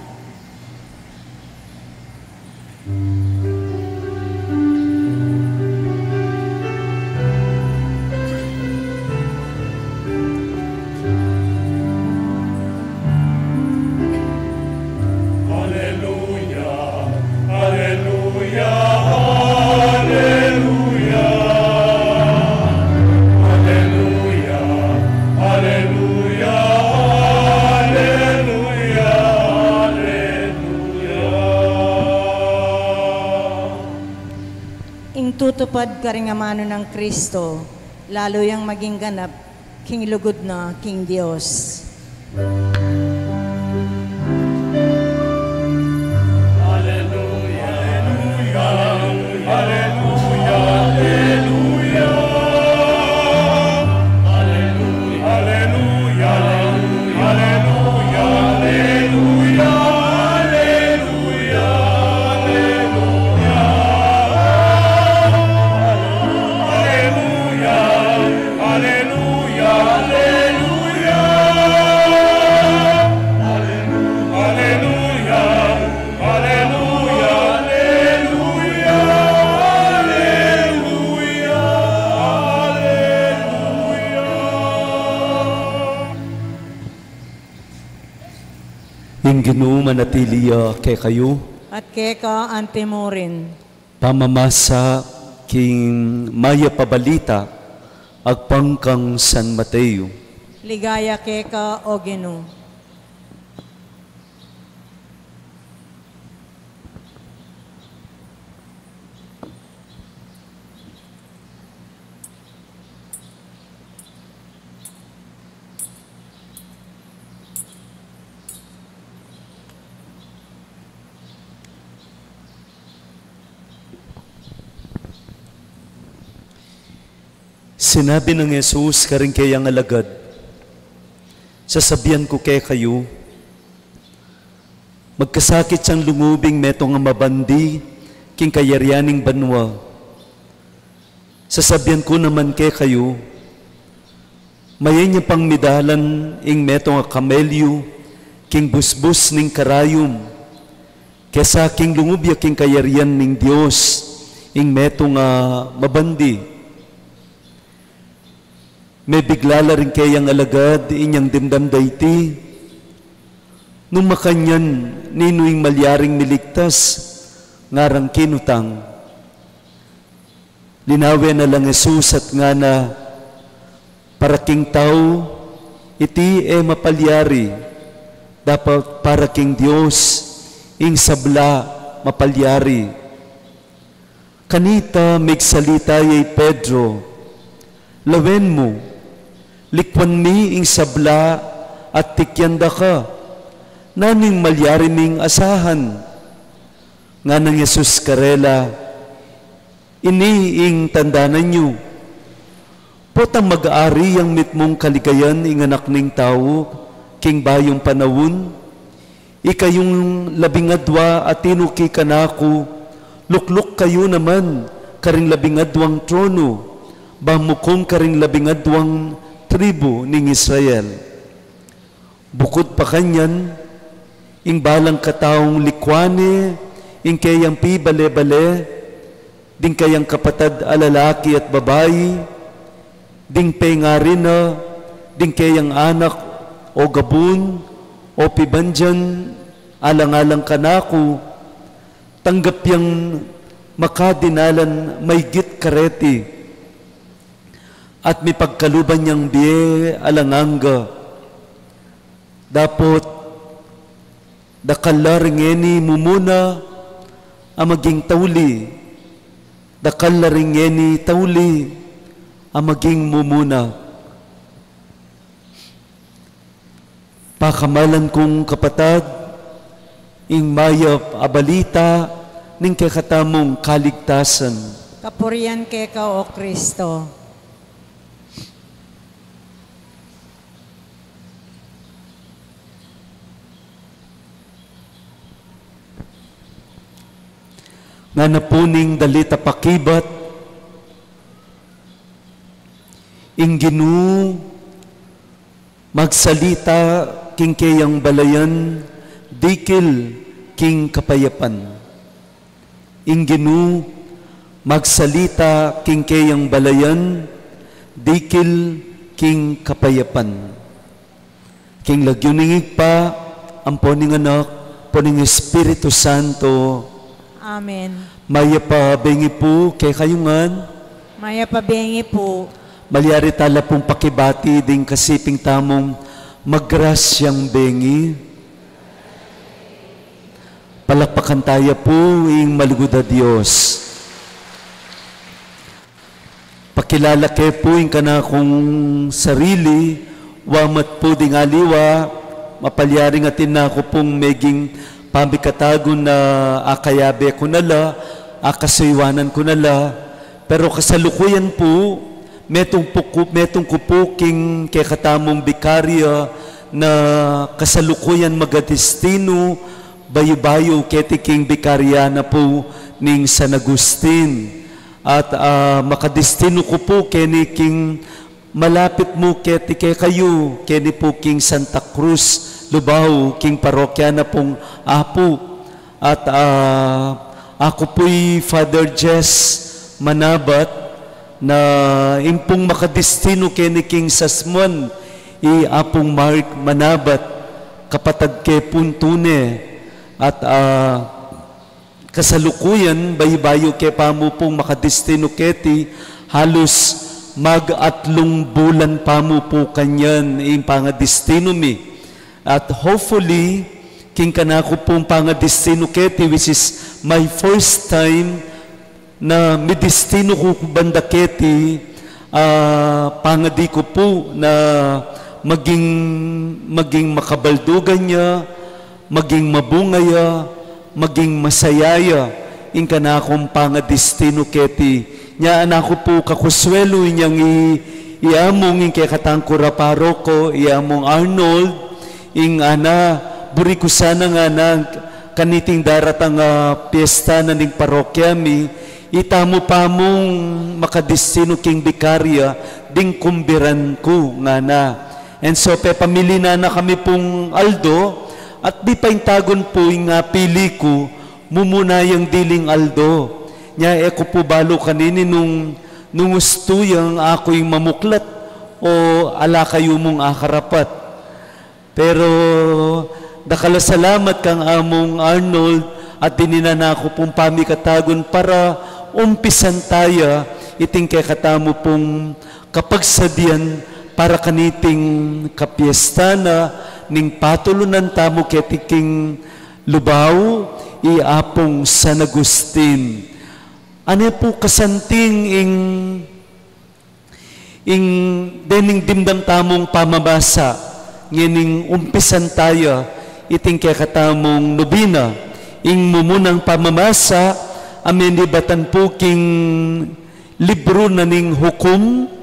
Tutupad karingamano ng Kristo, lalo yang maging ganap, king lugod na King Dios. Hallelujah, hallelujah, hallelujah, hallelujah. Hallelujah, hallelujah, hallelujah, hallelujah. Hallelujah, hallelujah. King Ginoo manatiliya kay kayo. At keka antimurin. Pamamasa king maya pabalita agpangkang San Mateo. Ligaya keka o Ginoo. Sinabi ng Jesus karing kayang alagad, sasabihan ko kay kayo, magkasakit siyang lungubing metong nga mabandi, king kayaryaning banwa. Sasabihan ko naman kay kayo, mayan niya pang midalan ing metong nga kamelyo, king busbus ning karayom, kesa king lungubya king kayaryan ning Dios, ing metong nga mabandi. May biglala rin kayang alagad, inyang dimdam dayti. Nung makanyan, ninuing malyaring miligtas, ngarang kinutang. Linawin na lang Jesus at nga na, paraking tao, iti mapalyari, dapat paraking Diyos, ing sabla mapalyari. Kanita migsalita yay Pedro, lawen mo, likwan mi ing sabla at tikyanda ka, naning malyari ming asahan. Nga ng Jesus karela, ini ing tandanan nyo, potang mag-aari ang mitmong kaligayan ing anak ning tao, king bayong panawon, ikayong labingadwa at tinuki kanako, lukluk kayo naman, karing labingadwang trono, bamukom karing labingadwang tribo ning Israel. Bukod pa kanyan, ing balang kataong likwane, ing kayang pibale-bale, ding kayang kapatad alalaki at babayi, ding pengarina, ding kayang anak o gabun, o pibandyan, alang-alang kanako, tanggap yang makadinalan may git kareti, at may pagkaluban niyang biye alanganga. Dapat dakalaringeni mumuna ang maging tauli. Dakalaringeni tauli ang maging mumuna. Pakamalan kong kapatad, ing mayap abalita ning kakatamong kaligtasan. Kapurian keka o Kristo. Nga napuning dalita pakibat, ing Ginoo magsalita king kayang balayan, dikil king kapayapan. Ing Ginoo magsalita king kayang balayan, dikil king kapayapan. King lagyuningig pa, ang poning anak, poning Espiritu Santo. Amen. Maya pa bengi po kay kayungan. Maya pabengi po. Malyari tala pong pakibati ding kasiping tamong maggrasyang bengi. Palakpakan tayo po ing malugod na Diyos. Pakilala kayo po ing kanakong sarili, wamat po ding aliwa, mapalyaring atin na ako pong meging pambikatagon na akayabe ko nala, akasaywanan ko nala, pero kasalukuyan po, metong kupuking kay katamong bikarya na kasalukuyan magadestino, bayo-bayo ketiking bikarya na po ning San Agustin. At makadestino ko po keniking malapit mo ketike kayo, keni po king Santa Cruz, Lubao, king parokya na pong apo. At ako po'y Father Jess Manabat na impong makadestino kini king Sasmuan, apong Mark Manabat, kapatag ke puntune at kasalukuyan bayo-bayo ke pamo pong makadestino keti halos mag-atlong bulan pamo po kanyan yung pangadestino mi at hopefully king kanako pong pangadestino keti which is my first time na midestino ko banda keti pangadi ko po na maging makabaldugan niya, maging mabungaya, maging masayaya, inka na akong pangadestino keti. Nya anako po kakuswelo niyang iamong kay katangkura paroko, iamong Arnold, buri ko sana nga na kaniting daratang piyesta na ning parokya mi, itamo pa mong makadestino king bikarya, ding kumbiran ko nga na. And so, pamili na kami pong Aldo, at di pa intagon po yung pili ko, mumuna yung diling Aldo. Nya, ko po balo kanini nung gusto yung ako yung mamuklat, o ala kayo mong akarapat. Pero, dakala salamat kang among Arnold, at dininana ko pong pamikatagon para umpisan tayo, iting kay katamo pong kapagsadian, para kaniting kapiesta na ning patulunan tamo ketiking lubaw iapong San Agustin. Ano po kasanting dening dimdam tamong pamabasa ngining umpisan tayo iting kay katamong nobina mumunang pamamasa amenibatan po king libro na ning hukom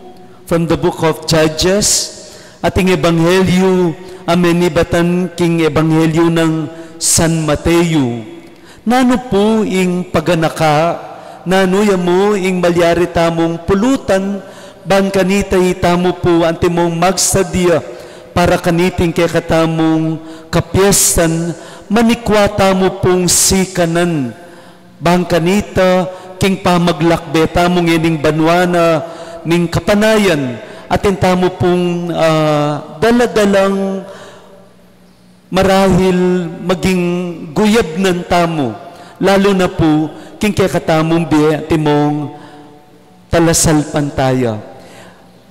from the book of Judges, ating ebanghelyo, amenibatan king ebanghelyo ng San Mateo. Nano po ing paganaka, nano mo ing malyari tamong pulutan, ban kanita itamo po antimong magsadya, para kaniting kay katamong kapiestan, manikwata mo pong sikanan, ban kanita king pamaglakbe tamong ining banwana, ning kapanayan at intamo pong daladalang marahil maging guyab ng tamo lalo na po king kaya katamong biya timong talasal pantaya.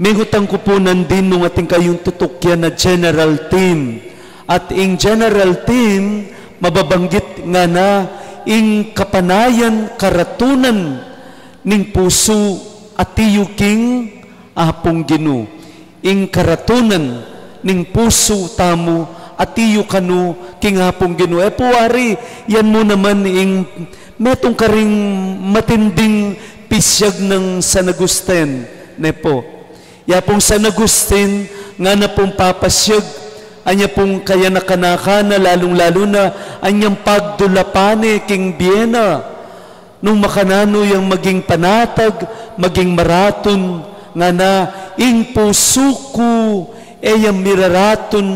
May hutang ko po nandin nung ating kayong tutukyan na general team at ing general team mababanggit nga na ing kapanayan karatunan ning puso at tiyuking apong Ginu. Ing karatunan ning puso tamo at tiyo kanu king apong Ginu. Puwari, yan mo naman ing metong karing matinding pisyag ng San Agustin. Nepo. Yapong San Agustin nga na pong papasyag anya pong kaya nakanakana lalong-lalo na anyang pagdulapane king Biena. Nung makanano yung maging panatag, maging maraton, nga na, ing puso ko, yung miraraton,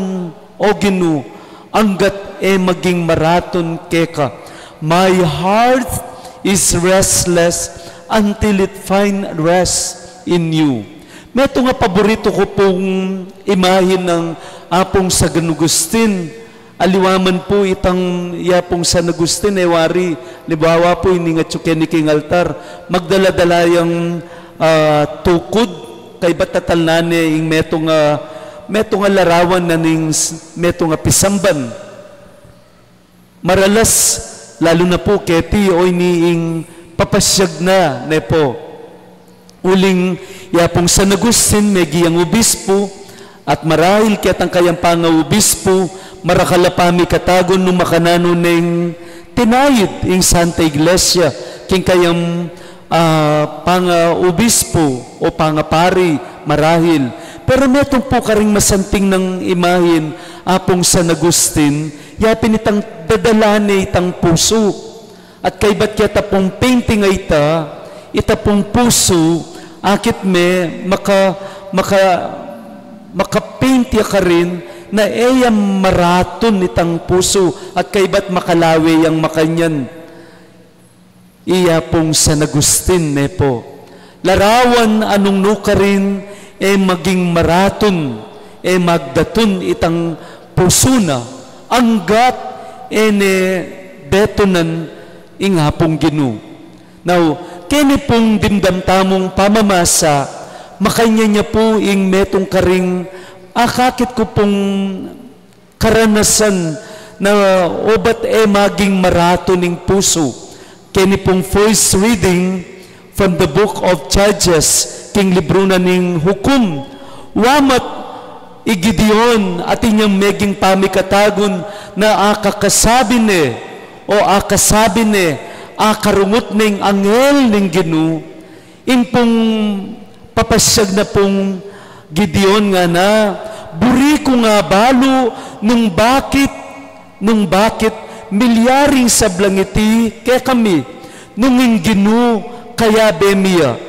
o Ginu, anggat maging maraton keka. My heart is restless until it find rest in you. Meto nga paborito ko pong imahin ng apong San Agustin. Aliwaman po itang yapong San Agustin wari libawa po ini nga tsukeniking altar magdala-dala yung tukod kay batatal nane ing meto nga larawan na ning meto nga pisamban maralas lalo na po keti o iniing papasyag na nepo uling yapong San Agustin may giyang obispo at marahil kiat ang kayang panga-obispo marakalapami katagon nung makanano ng tinayid ing Santa Iglesia king kayang panga-obispo o pangapari marahil. Pero metong po karing masanting ng imahin apong San Agustin yapin itang dadalane itang puso at kay ba't kaya pong painting ay ita pong puso akit me makapaint ya ka rin na eyang maraton itang puso at kay ba't makalawi ang makanyan. Iya pong San Agustin po. Larawan anong nuka rin maging maraton magdaton itang puso na anggat ene detonan ingapong Ginoo. Now, kini pong dimdamtamong pamamasa, makanya niya po ing metong karing akakit ko pong karanasan na obat maging marato ning puso. Kini pong first reading from the book of Judges, king libro na ning hukom. Wamat Gideon at inyang meging pamikatagon na akakasabi ni o akasabi ni akarungot ning angel ning Ginoo. Impong papasyag na pong Gideon nga na buri ko nga balo nung bakit milyaring sablangiti kaya kami nung Ginoo kaya bemiya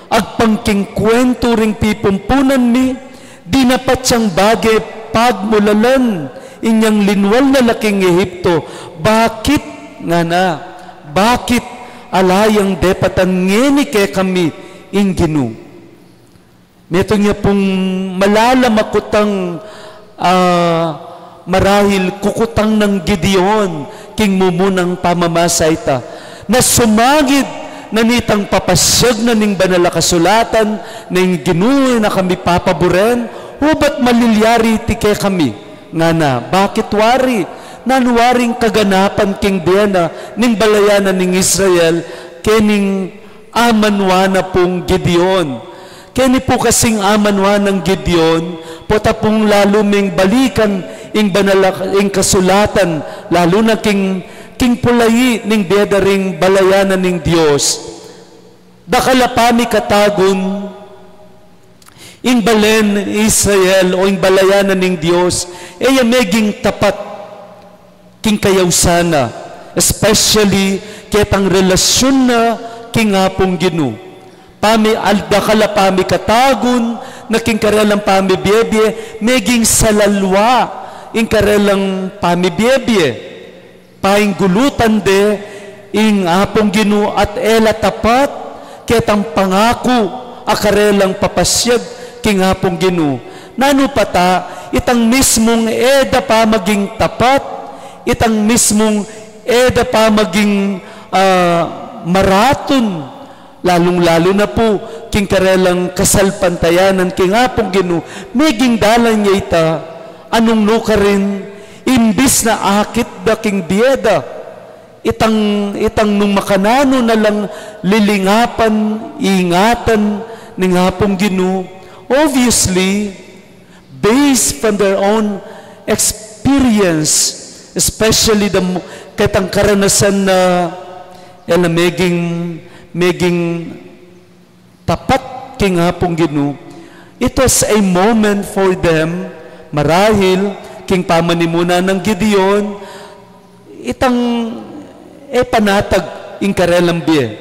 agpangking kwento ring pipumpunan mi di napat siyang bagay pagmulalan inyang linwal na laking Ehipto. Bakit nga na? Bakit alayang depatan ngeni kaya kami ing Ginoo? Meto niya pong malalamakutang marahil kukutang ng Gideon king mumunang pamamasa ita na sumagid na nitang papasyag na ning banal na kasulatan ning Ginoo na kami papaboren hubat malilyari tike kami nga na bakit wari nanwaring kaganapan king Diana ning balayanan ning Israel kening amanwa na pong Gideon. Keni po kasing amanwa ng Gideon pota pong lalo ming balikan ing banal ing kasulatan lalo na king pulayi ning bedaring balayanan ning Dios. Dakalapami katagon ing balen Israel o ing balayanan ning Dios eya meging tapat king kayawsana, especially ketang relasyon na king apong Ginoo. Dakalapami katagon na king karelang pamibiyebye meging salalwa ing karelang pamibiyebye. Paing gulutan de ing apong Ginoo at ela tapat ketang pangako akarelang papasyag king apong Ginoo. Nano pata itang mismong eda pa maging tapat, itang mismong eda pa maging maraton, lalong-lalo na po king karelang kasalpantayanan king apong Ginoo. Meging dalan niya ita anong nuka rin imbis na akit da king bieda itang nung makanano na lang lilingapan ingatan ning apong Ginoo, obviously based from their own experience, especially the ketang karanasan na meging tapat king apong Ginoo. It was a moment for them marahil king pamanimuna ng Gideon itang panatag ing karelang biye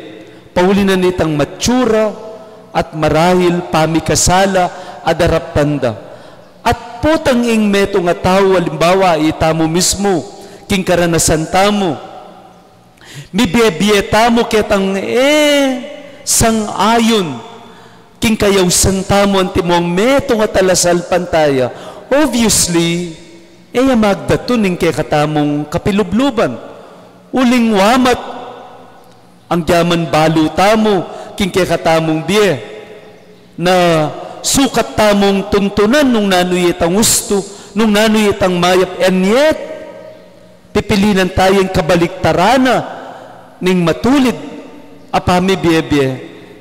pauli na nitang matsura at marahil pamikasala adaraptanda at potang ing meto nga tao halimbawa itamo mismo king karanasan tamo mibiye tamo ketang sang ayon king kayawsan tamo antimong meto nga talasal pantaya. Obviously magdatuning kay katamong kapilubluban. Uling wamat ang diaman balu tamo king kay katamong biye na sukat tamong tuntunan nung nanoy itang gusto, nung nanoy itang mayap, and yet pipilinan tayong kabaliktarana ning matulid apami biye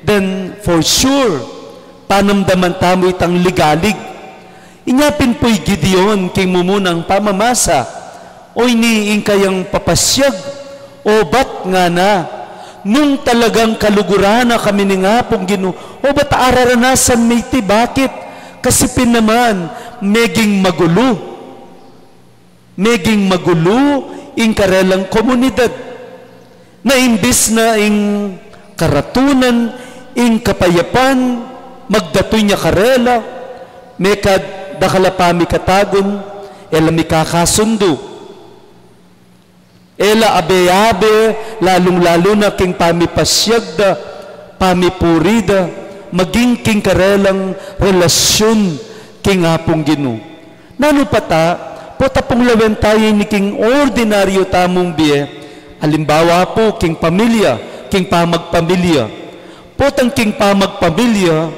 then for sure panamdaman tamo itang ligalig. Inyapin po'y Gideon king mumunang pamamasa o iniing kayang papasyag o bat nga na nung talagang kalugurana kami ni nga pong Ginoo o bat araranasan may ti bakit kasi pinaman meging magulo ing karelang komunidad na imbis na ing karatunan ing kapayapan magdatoy niya karela mekad dakalapami katagon, ela mikakasundo. Ela abe-abe, lalong-lalo na king pamipasyagda, pamipurida, maging king karelang relasyon king apong Ginoo. Nano pata, po tapong lawen tayo ni king ordinaryo tamong biye, alimbawa po king pamilya, king pamagpamilya. Po tang king pamagpamilya,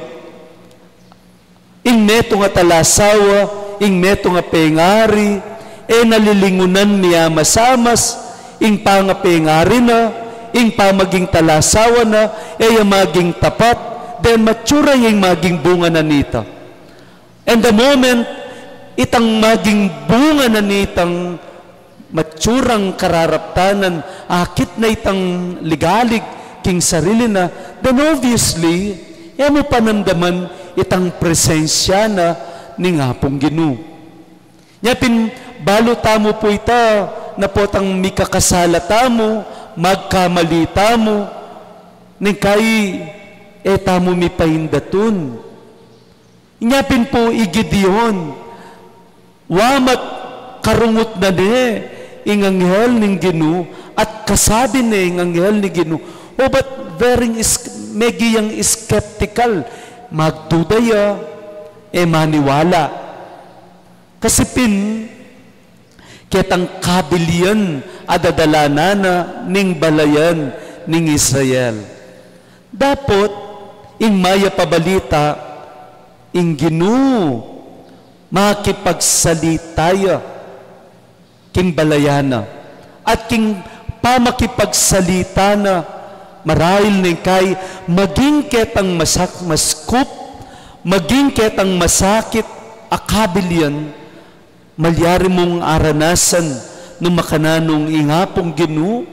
ing meto nga talasawa, ing meto nga pengari, nalilingunan miya masamas, ing pangapengari na, ing pamaging talasawa na, maging tapat, then matsura yung maging bunga na nita. And the moment, itang maging bunga na nitang matsurang kararaptanan, akit na itang ligalig, king sarili na, then obviously, mo panamdaman itang presensya na ni nga pong Ginoo. Nyapin, balo tamo po ita, na po tang mikakasala tamo, magkamali tamo, ni kay tamo mi pahindatun. Nyapin po igidiyon, wamat karungot na de, ing anghel ning Ginoo, at kasabi na ing anghel ni Ginoo, but very megiyang skeptical, magdudaya, maniwala. Kasi ketang kabiliyan adadalanana ning balayan ning Israel. Dapat, ing maya pabalita, ing Ginoo, makipagsalitaya, king balayana, at king pamakipagsalita na, marahil ning kay, maging ketang maskup, maging ketang masakit, akabilian, malyari mong aranasan nung makananong ingapong Ginoo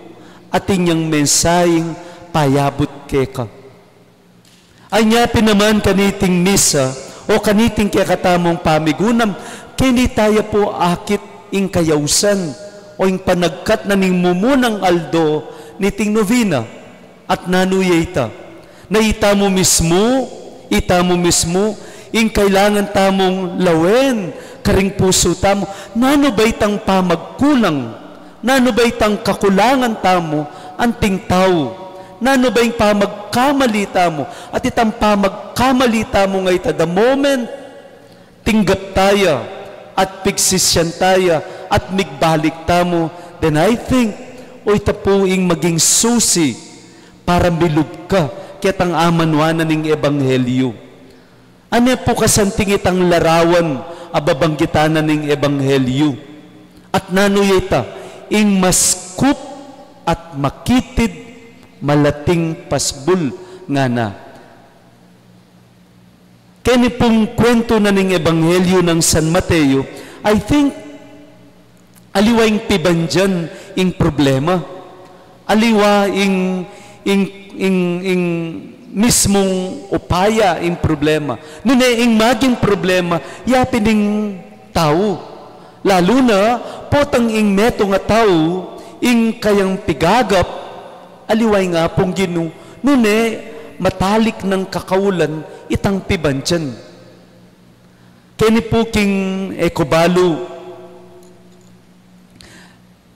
at inyang mensaheng payabot keka. Ay nyapin naman kaniting misa o kaniting kakatamong pamigunam, kini tayo po akit ing kayausan o ing panagkat na ning mumunang aldo niting novena at nanuyay ta. Na ita mo mismo, ing kailangan tamong lawen, karing puso tamo, nano ba itang pamagkulang, nano ba itang kakulangan tamo, anting tao, nano ba yung pamagkamali tamo, at itang pamagkamali tamo nga ita, the moment, tinggap tayo, at pigsisyan tayo, at migbalik tamo, then I think, o ita po ing maging susi, para milud ka, kitang amanwanan ng Ebanghelyo. Ano po kasanting itang larawan, ababanggitanan ng Ebanghelyo. At nanuyita, ing maskup at makitid malating pasbul nga na. Kaya pong kwento na ng Ebanghelyo ng San Mateo, I think, aliwa ing pibandyan ing problema. Aliwa ing mismong upaya ing problema. Nuna ing maging problema, yapin ing tao. Lalo na, potang ing meto nga tao, ing kayang pigagap, aliway nga pong Ginoo. Nuna, matalik ng kakaulan, itang pibandyan. Kini po king ekobalo,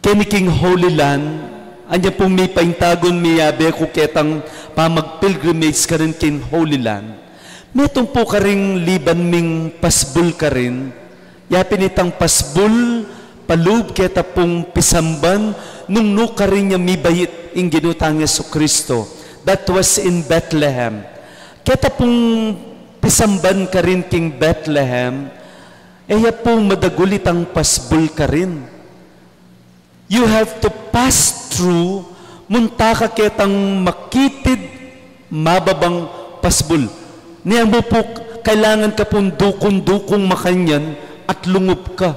kini king Holy Land, anya pong may paintagon miyabe ko ketang pamag-pilgrimage ka rin kin Holy Land. Metong po ka rin liban ming pasbul ka rin. Yapin itang pasbul, palub keta pong pisamban, nung no ka rin niya mibayit ing ginutang Yesu Kristo. That was in Bethlehem. Keta pong pisamban ka rin king Bethlehem, pong madagulit ang pasbul ka rin. You have to pass through, munta ka ketang makitid, mababang pasbul. Niya mo po, kailangan ka pong dukong-dukong makanyan at lungob ka.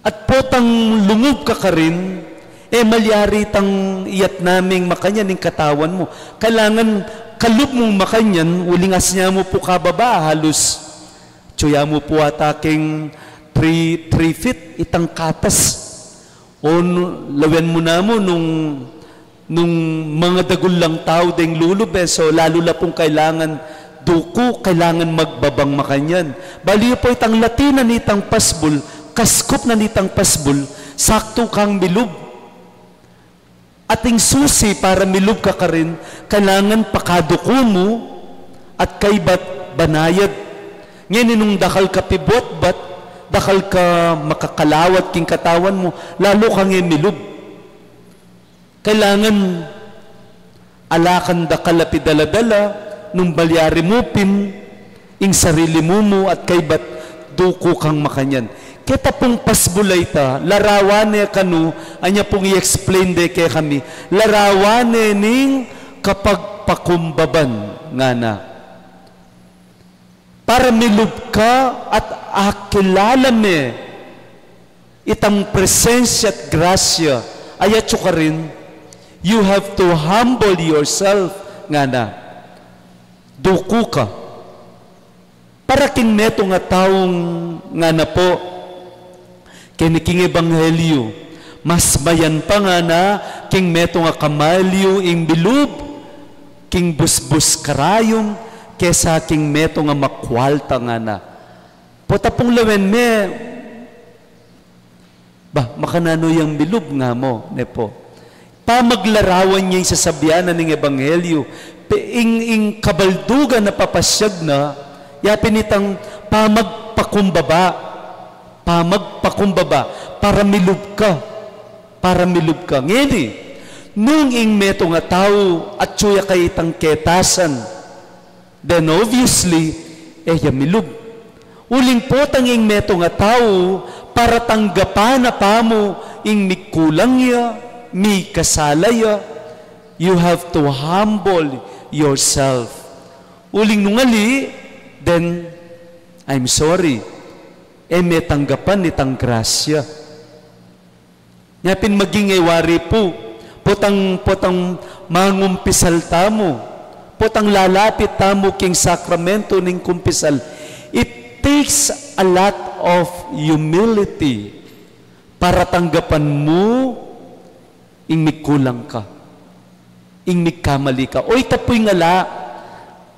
At potang lungob ka ka rin, malyari tang iyat naming makanyan ng katawan mo. Kailangan kalub mong makanyan, ulingas niya mo po kababa, halos. Tsuya mo po ataking 3 feet, itang katas. O lawen mo na mo nung mga dagul lang tao ding lulube, so lalo na pong kailangan duko, kailangan magbabang makanyan. Bali po itang latina nitang pasbul, kaskup na nitang pasbul, sakto kang milub. Ating susi para milub ka rin, kailangan pakaduko mo at kay banayad. Ngayon nung dakal kapibot bat, dakal ka makakalawat king katawan mo, lalo kang emilub. Kailangan alakan dakal api daladala, nung balyari mo pin, ing sarili mo at kaybat duko kang makanyan. Kita pong pasbulay ta, larawane kanu, anya pong i-explain de kay kami, larawane ning kapag pakumbaban nga na. Para milub ka at akilala me itang presensya at grasya, ayat ka rin, you have to humble yourself nga na. Duko ka. Para king meto nga taong nga na po, kiniking ebanghelyo, mas mayan pa nga na, king meto nga kamalyo, ing bilub, king busbus karayom, kesa king meto nga makwalta nga na. Pota pong lawen me, makanano yung bilub nga mo, ne po. Pamaglarawan niya yung sasabianan ng ebanghelyo, ing kabaldugan na papasyag na, yapin itang pamagpakumbaba, para milub ka. Ngini, nung ing meto nga tao, at suya kay itang ketasan, then obviously, milub. Uling po tanging meto nga tao, para tanggapan na pa mo, ing mikulang ya, mi kasalaya, you have to humble yourself. Uling nungali, then, I'm sorry, may tanggapan nitang grasya. Yapin maging ewari po, potang mangumpisal tamo, potang lalapit tamo king sakramento ning kumpisal. It takes a lot of humility para tanggapan mo ing mikulang ka, ing mikamali ka. O itapoy ngala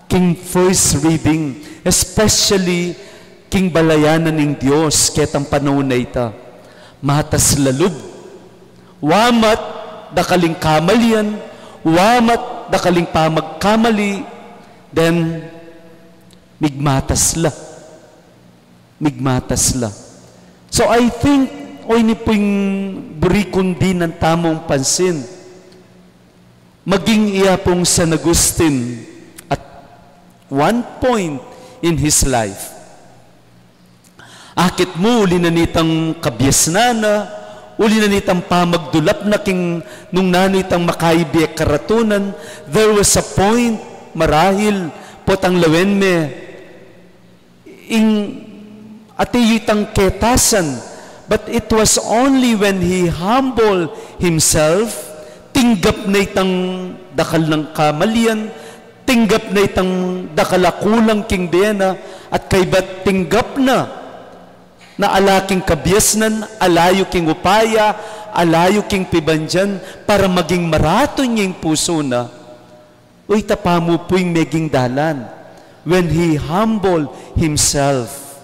king first reading, especially king balayanan ng Diyos ketang panahon na ita. Matas lalub. Wamat dakaling kamalian, wamat dakaling pamagkamali, then migmatas la. So I think, ni po'y burikon din ng tamong pansin. Maging iya pong San Agustin at one point in his life. Akit mo, uli na nitang kabyasnana, uli na nitang pamagdulap na king nung nanitang makaibiyek karatunan. There was a point, marahil, potang lawen me, ing atiyitang ketasan, but it was only when he humbled himself, tinggap na itang dakal ng kamalian, tinggap na itang dakalakulang king dena, at kaybat tinggap na alaking kabyasnan, alayo king upaya, alayo king pibandyan, para maging maraton niyang puso na, uy tapamu po'y meging dalan, when he humbled himself.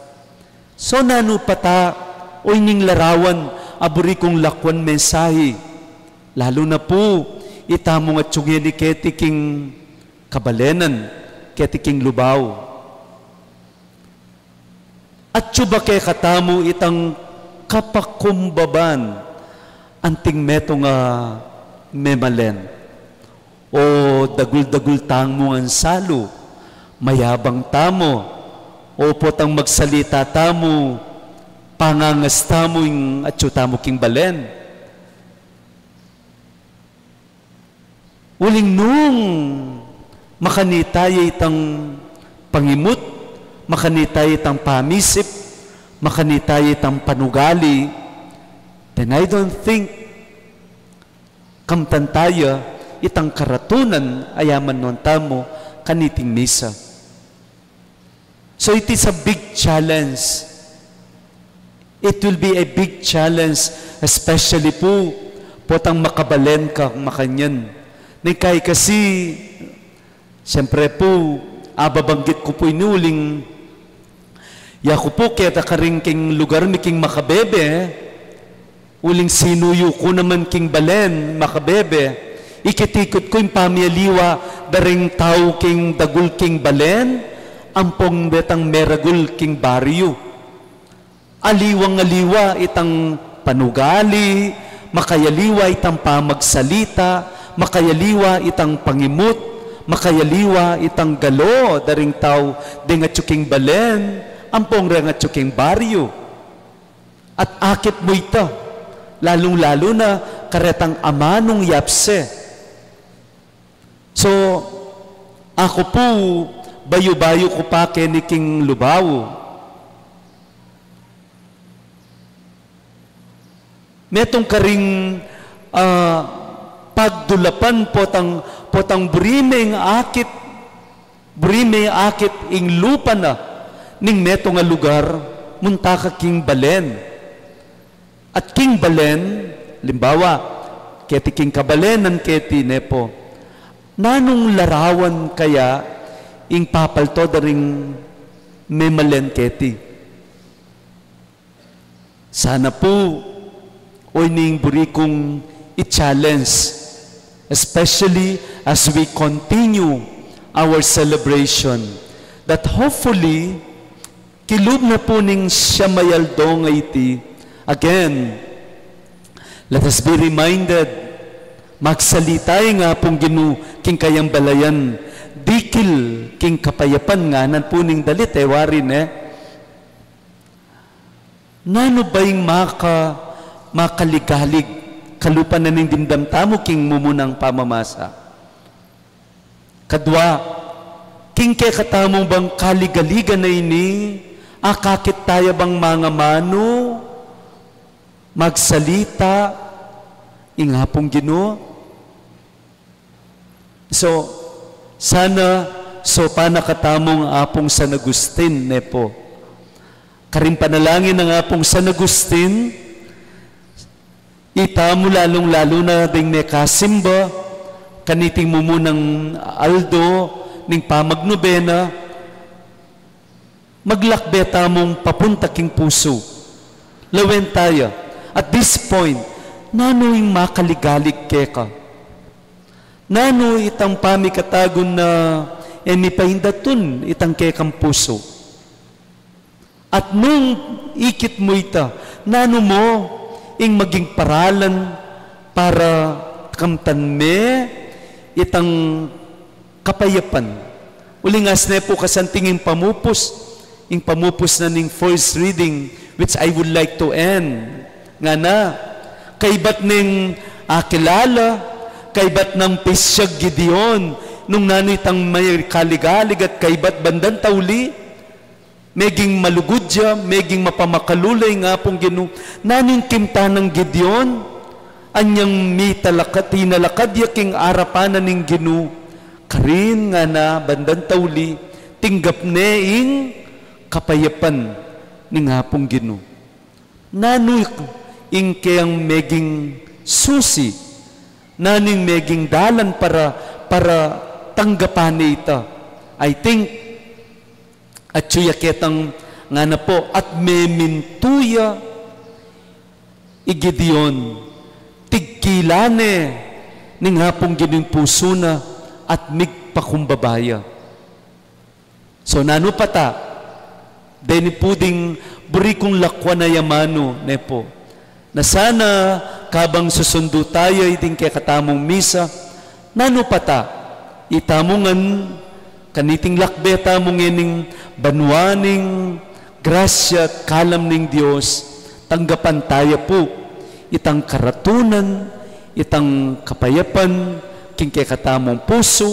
So nano pata, uy ning larawan, aburi kong lakwan mensahe, lalo na po, itamo nga tsugyan ni ketiking kabalenan, ketiking lubaw. At tsuba kay katamu itang kapakumbaban, anting meto nga memalen. O dagul-dagul tamo ang salo, mayabang tamo, o potang magsalita tamo, pangangas tamo yung atyo tamo king balen. Uling nung makanitay itang pangimut, makanitay itang pamisip, makanitay itang panugali, then I don't think kamtantaya itang karatunan ayaman nun tamo kaniting misa. So it is a big challenge. It will be a big challenge, especially po potang makabalen ka makanyan. Nikay kasi, siyempre po, ababanggit ko po inuling, yaku po kaya karing king lugar mi king makabebe, uling sinuyo ko naman king balen, makabebe, ikitikot ko yung pamiyaliwa, daring tao king dagul king balen, ampong betang meragul king baryo. aliwang-aliwa itang panugali, makayaliwa itang pamagsalita, makayaliwa itang pangimut, makayaliwa itang galo, daring tao, denga tsuking balen, ampong renga tsuking baryo. At akit mo ito, lalong-lalo na karetang amanong yapse. So, ako po, bayo-bayo ko pa keniking lubaw. Metong karing pagdulapan potang burimeng akit ing lupa na ning meto nga lugar munta ka king balen. At king balen, limbawa, keti king kabalenan keti nepo, nanong larawan kaya ing papalto daring memalen keti. Sana po oy ning burikong i-challenge, especially as we continue our celebration, that hopefully kilub na po ning siyamayaldo nga iti. Again, let us be reminded, magsalitay nga pong Ginu king kayang balayan, dikil king kapayapan nga nan po ning dalit warin nano baying makaligalig kalupan na ning dimdam tamo king mumunang pamamasa. Kadwa, king kay katamong bang kaligaligan na ini, akakit tayo bang mga mano, magsalita, ingapong Ginoo. So, sana, so panakatamong apong San Agustin, nepo. Karing panalangin ng apong San Agustin, itamo lalong-lalo na ding nekasimba, kaniting mumunang aldo, ning pamagnobena, maglakbeta mong papunta king puso. Lawen tayo. At this point, nano yung makaligalig keka? Nano itang pamikatagon na enipahindatun itang kekang puso? At nung ikit mo ita, nano mo ing maging paralan para kamtan me itang kapayapan. Uling asne po kasantingin pamupos, ing pamupos na ning first reading, which I would like to end. Nga na, kaibat ning akilala, kaibat ng Pisyag Gideon, nung nanitang may kaligalig at kaibat bandan tauli, meging malugudya, meging mapamakalulay nga pong Ginoo, naning kimta ng Gideon, anyang tinalakad yaking arapanan ng Ginoo, karin nga na bandan tauli, tinggap neing kapayapan ni nga pong Ginoo. Nanoy ing kayang meging susi, naning meging dalan para tanggapan ita. I think at suyaketang nga na po at memintuya Gideon tigkilane ning hapong gining puso na at migpakumbabaya. So nano pata deni puding burikong lakwa na yamano nepo na sana kabang susundo tayo iting kay katamong misa nano pata itamungan kaniting lakbeta mong ining banwaning grasya at kalam ning Diyos, tanggapan tayo po itang karatunan, itang kapayapan, king kay katamong puso,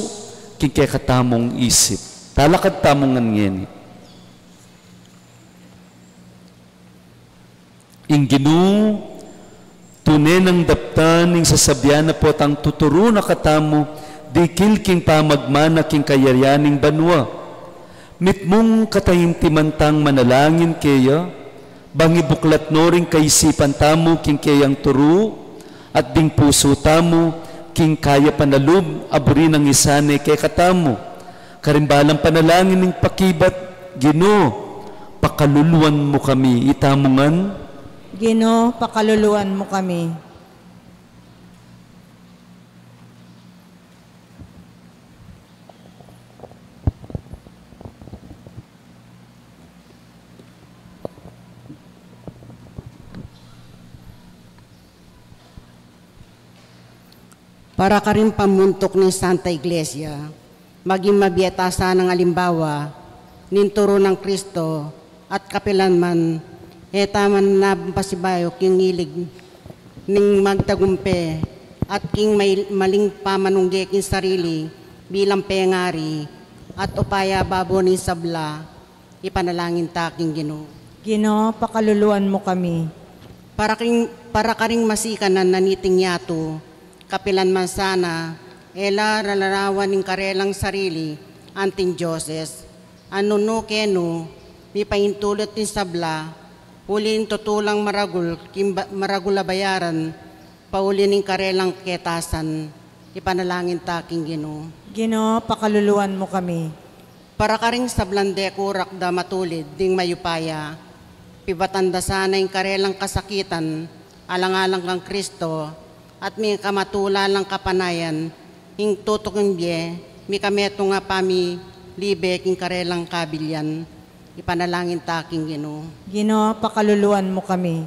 king kay katamong isip. Talakad tamong ngani. Ing Ginoo, tunay ng daptan ning sasabyan na po tang tuturo na katamo, dikil king pamagmana king kayaryaning banwa. Mitmong katahimtimantang manalangin kaya, bangibuklat no rin kaisipan tamo king kayang turu, at ding puso tamo king kaya panalub, aburi ng isane kay katamo. Karimbalang panalangin ning pakibat, Ginoo, pakaluluan mo kami, itamungan. Ginoo, pakaluluan mo kami. para ka rin pamuntok ni Santa Iglesia, maging mabiyatasan ng alimbawa, ninturo ng Kristo, at kapilanman, taman na pasibayo, king ilig, ning magtagumpe, at king may maling pamanungge king sarili, bilang pengari, at upaya babo ni sabla, ipanalangin taking Ginoo. Ginoo, pakaluluan mo kami. Para ka ring masikanan na niting yato, kapilanman sana, ela ralarawan ng karelang sarili, anting Diyoses, ano no keno, mi paintulot ni sabla, ulin tutulang maragula bayaran, paulin ng karelang ketasan, ipanalangin taking Ginoo. Ginoo, pakaluluan mo kami. Para ka ring sablande kurak da matulid, ding mayupaya, pibatanda sana yung karelang kasakitan, alang-alang kang Kristo, at may kamatulalang kapanayan, hing tutok ng biye, mi kameto nga pami, libe king karelang kabilyan, ipanalangin taking Ginoo. Ginoo, pakaluluan mo kami.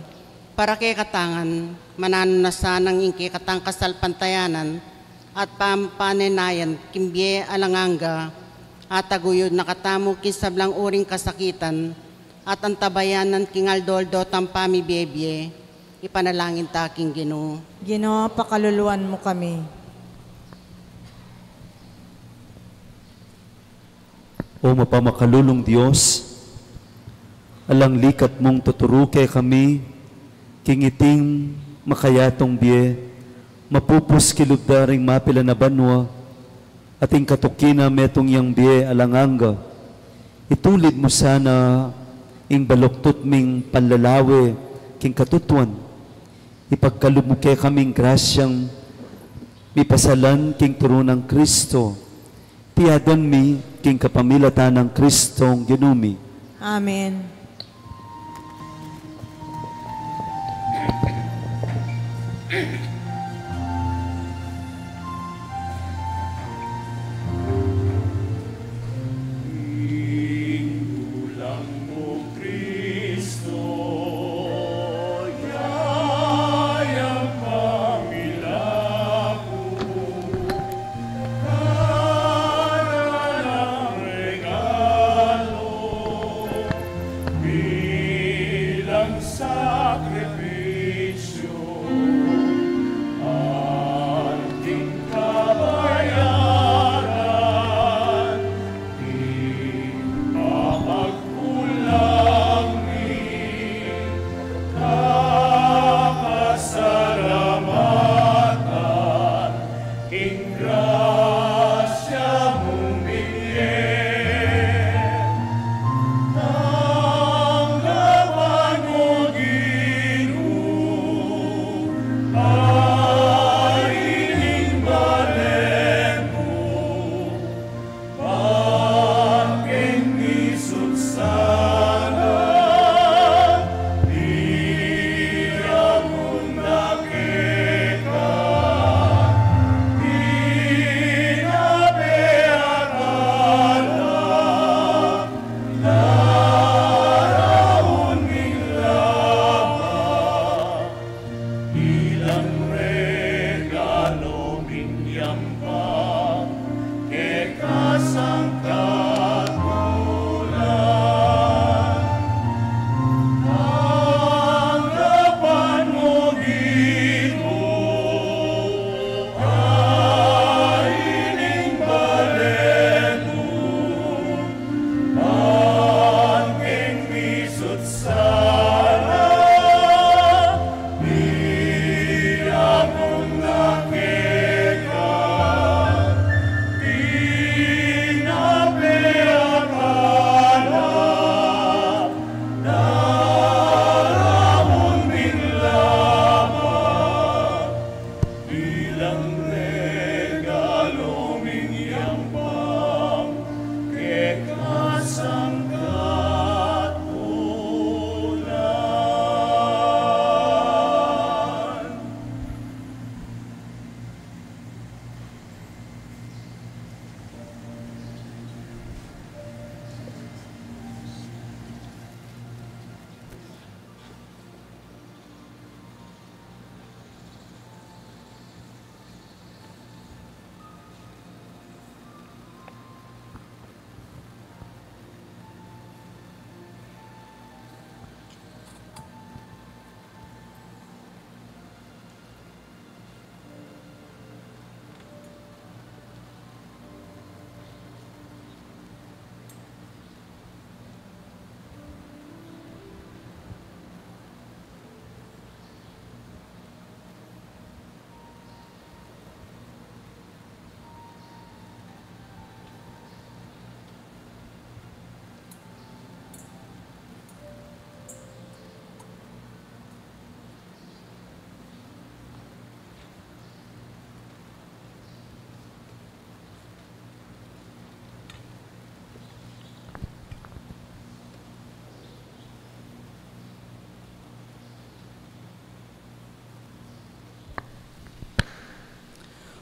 Para kay katangan, manano na sanang inki katang kasalpantayanan, at pampanenayan, kimbiye alanganga, at aguyod nakatamo kisablang uring kasakitan, at antabayanan kingaldoldo tampami bebye, ipanalangin taking Ginoo. Ginoo, pakaluluan mo kami. O mapamakalulong Diyos, alang likat mong tuturuke kami, kingiting makayatong biye, mapupus kilubdaring mapila na banwa, ating katukina metong yang biye alanganga, itulid mo sana ing baluktot ming panlalawe king katutuan, ipagkalumuke kaming grasyang mipasalan king turunang Kristo, tiyadan mi king kapamilatan ng Kristong ginumi. Amen.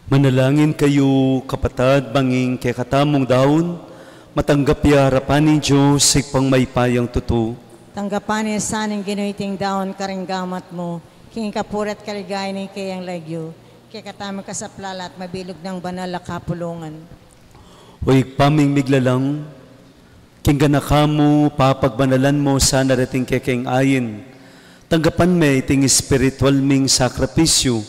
Manalangin kayo, kapatad, banging kay katamong daon, matanggap ya harapan ni Diyos, sigpang may payang tuto. Tanggapan niya saning ginuiting daon karinggamat mo, king kapurat kaligay ni kayang lagyo, kay katamang kasaplala at mabilog ng banal na kapulungan. Uy, paming miglalang, king ganaka mo, papagbanalan mo, sa narating kekeng ayin. Tanggapan may ting spiritual ming sakripisyo,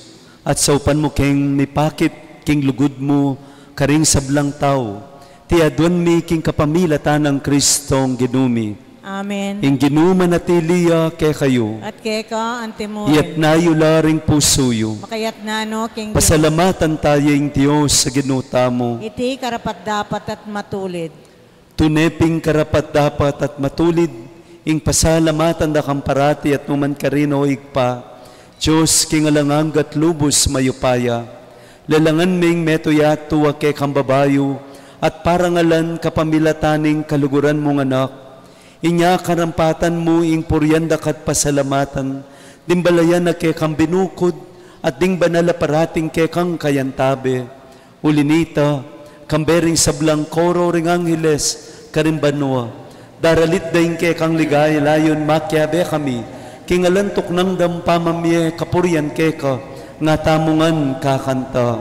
at saupan mo king mipakit, king lugod mo, karing sablang tao. Tiadwan mi king kapamilatan ng Kristong ginumi. Amen. Ing ginuman at iliya ke kayo. At keka antimuin. Iyat na yularing pusoyo. Makayat na no king Pasalamatan tayo ing Diyos sa ginuta mo. iti karapat dapat at matulid. Tuneping karapat dapat at matulid. Ing pasalamatan da kamparati at numan karino igpa. Diyos kingalangang at lubos mayupaya. Lalangan ming metoyato ke kambabayo. At parangalan kapamilataning kaluguran mong anak. Inya karampatan mo ing puryanda kat pasalamatan. Dimbalayan na ke kang binukod. At ding banala parating ke kang kayantabe. Ulinita, kambering sablang koro ring angheles, karimbanua. Daralit daing ke kang ligay layon makyabe kami. Kingalantok ng dampamamye kapuryan ke ka, nga tamungan kakanta.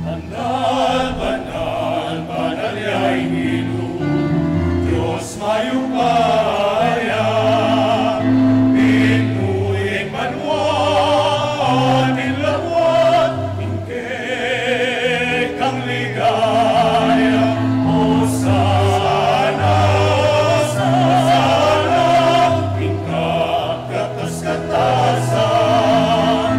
Banal, banal, banal ya'y Ginoo, Diyos mayupaya. Pinuing banwa, nilawat, ingke kang ligaya. Hosana, Hosana, ingkakatas-katasan.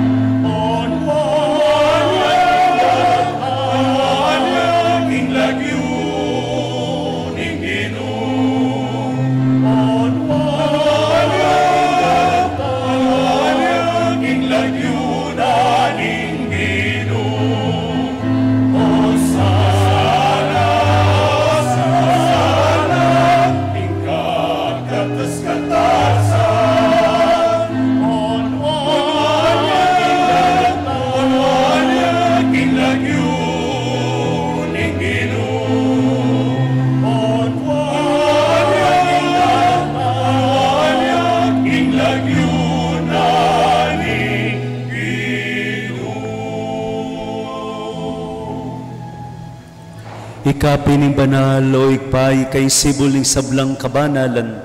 Ikapining banal o ikpay kay sibuling sablang kabanalan.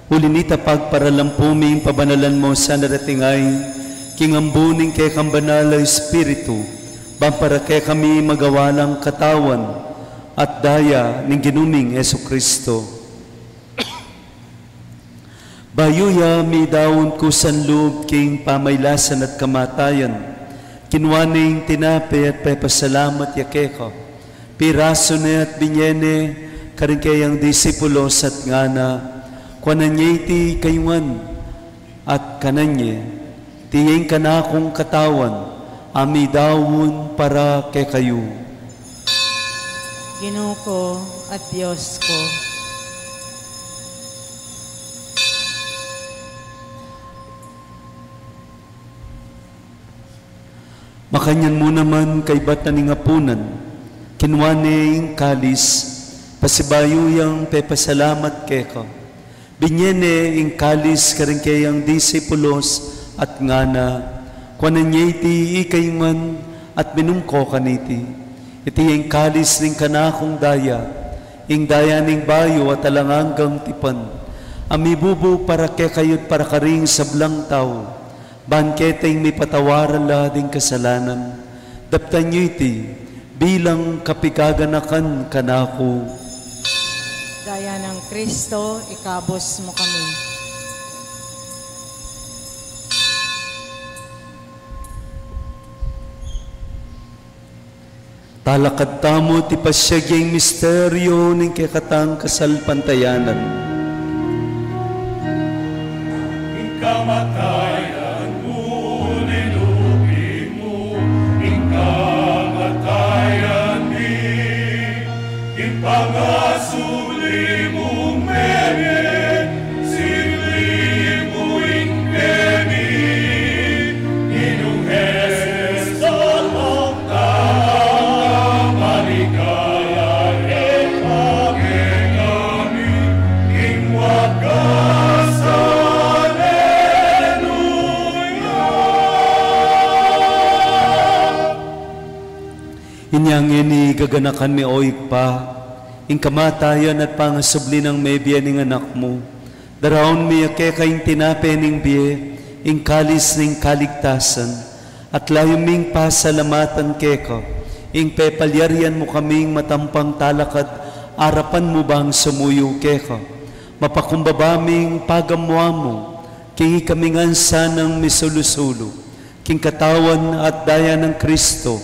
Ulinita pagparalampuming pabanalan mo sa naratingay, kingambuning kay kang banal o espiritu, para kay kami magawalang katawan at daya ng ginuming Yesu Kristo. Bayuya mi daon ko sanlub king pamaylasan at kamatayan, kinwaning tinape at pepasalamat yakeka. Piraso na at binyene, karing kayang disipulos at ngana, kwananye iti kayungan, at kananye, tiyeng kanakong katawan, ami dawon para kay kayo. Ginoo ko at Diyos ko. Makanyan mo naman kay batan ng apunan, kinwane yung kalis, pasibayuyang pepasalamat keka. Binyene yung kalis karing kayang disipulos at ngana, kwananye iti ikayungan at minumko kaniti. Iti yung kalis ning kanakong daya, yung daya ning bayo at alanganggang tipan. Amibubo para kekayot para karing sablang tao, bangketeng may patawaran la ding kasalanan. Daptan nyo iti, bilang kapigaganakan kanako. Daya ng Kristo, ikabos mo kami. Talakad tamo ti pasyagyeng misteryo ng kekatang kasalpantayanan. Kamatayan mo, nilupi mo, kamatayan mi, ipangasuli mo mene, sili mo ingkemi, Inyangin ni gaganakan mi oig pa, ing kamatayan at pangasubli ng may biya ning anak mo. Daraon mi ake kayong tinape ning biye, ing kalis ning kaligtasan, at layo ming pasalamatan keka, ing pepalyarian mo kaming matampang talakad, arapan mo bang sumuyo keka. Mapakumbabaming pagamwa mo, king ikaming ansa ng misulusulo, king katawan at daya ng Kristo,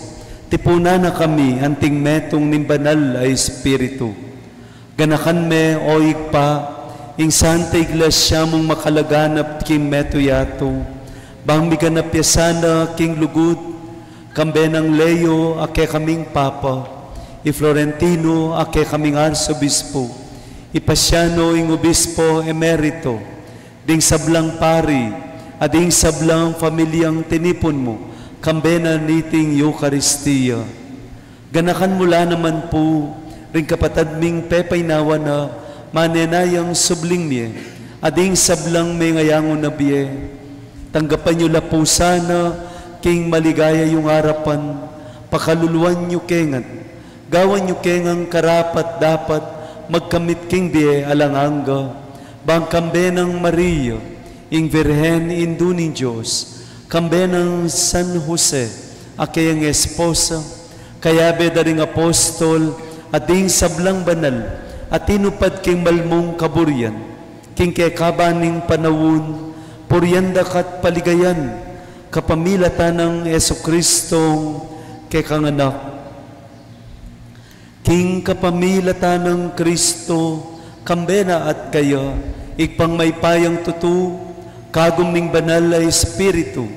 tipuna na kami anting metong nimbanal ay Espiritu. Ganakan me oig pa, ing Santa Iglesia mong makalaganap king meto yato, bang miganap yasana king lugod, kambe ng Leo ake kaming Papa, i Florentino ake kaming Arsobispo, ipasiano ing Obispo Emerito, ding sablang pari, ading sablang pamilyang tinipon mo, kambena niting Eucharistia. Ganakan mula naman po, ring kapatad ming pepaynawa na manenayang subling miye, ading sablang may ngayangon na biye. Tanggapan nyo la po sana, king maligaya yung harapan, pakaluluan nyo kengan, gawan nyo kengang karapat dapat, magkamit king biye alanganga, bang kambe ng Maria, ing Virhen Indo ni Diyos, kambe ng San Jose, akayang esposa, kayabe daring apostol, at ding sablang banal, at tinupad king malmong kaburyan, king kekabaning panawun, puryanda kat paligayan, kapamilatan ng Jesucristong kekanganak. King kapamilatan ng Kristo, kambena at kaya, ikpang may payang tutu, kaguming banal ay Espiritu,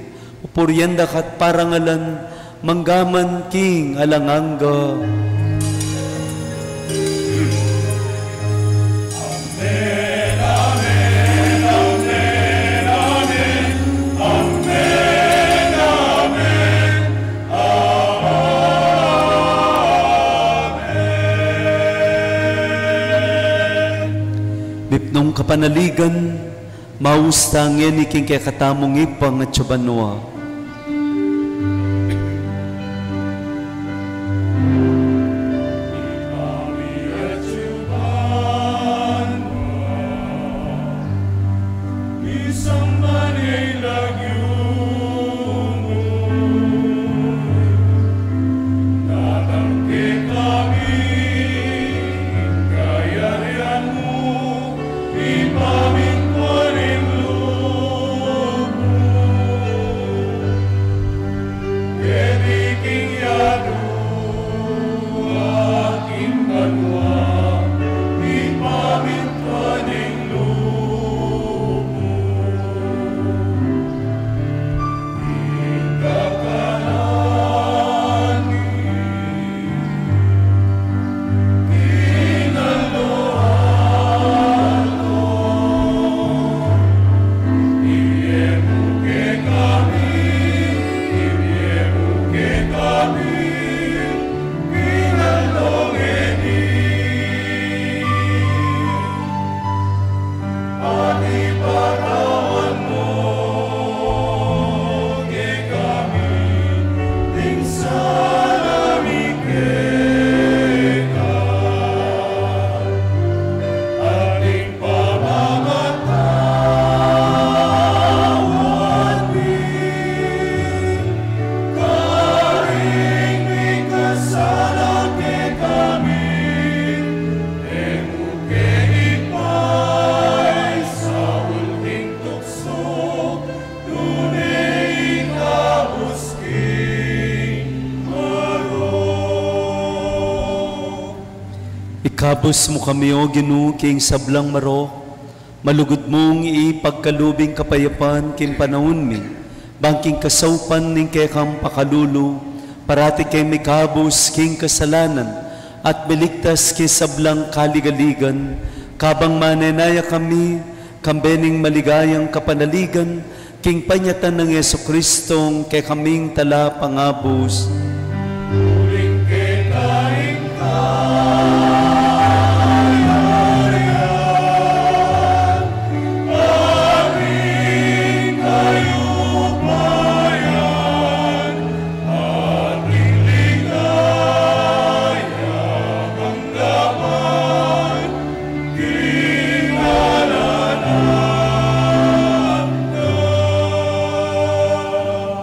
puryanda kat parangalan, manggaman king alanganga. Nung kapanaligan, maustangin iking kakatamong ipang at tsubanwa. Ikabos mo kami o Ginoo king sablang maro, malugod mong ipagkalubing kapayapan king panahon mi, bangking kasaupan ning kekang pakalulu, parati kay mikabos king kasalanan, at beligtas king sablang kaligaligan, kabang manenaya kami, kambening maligayang kapanaligan, king panyatan ng Jesucristong kay kaming tala pangabos.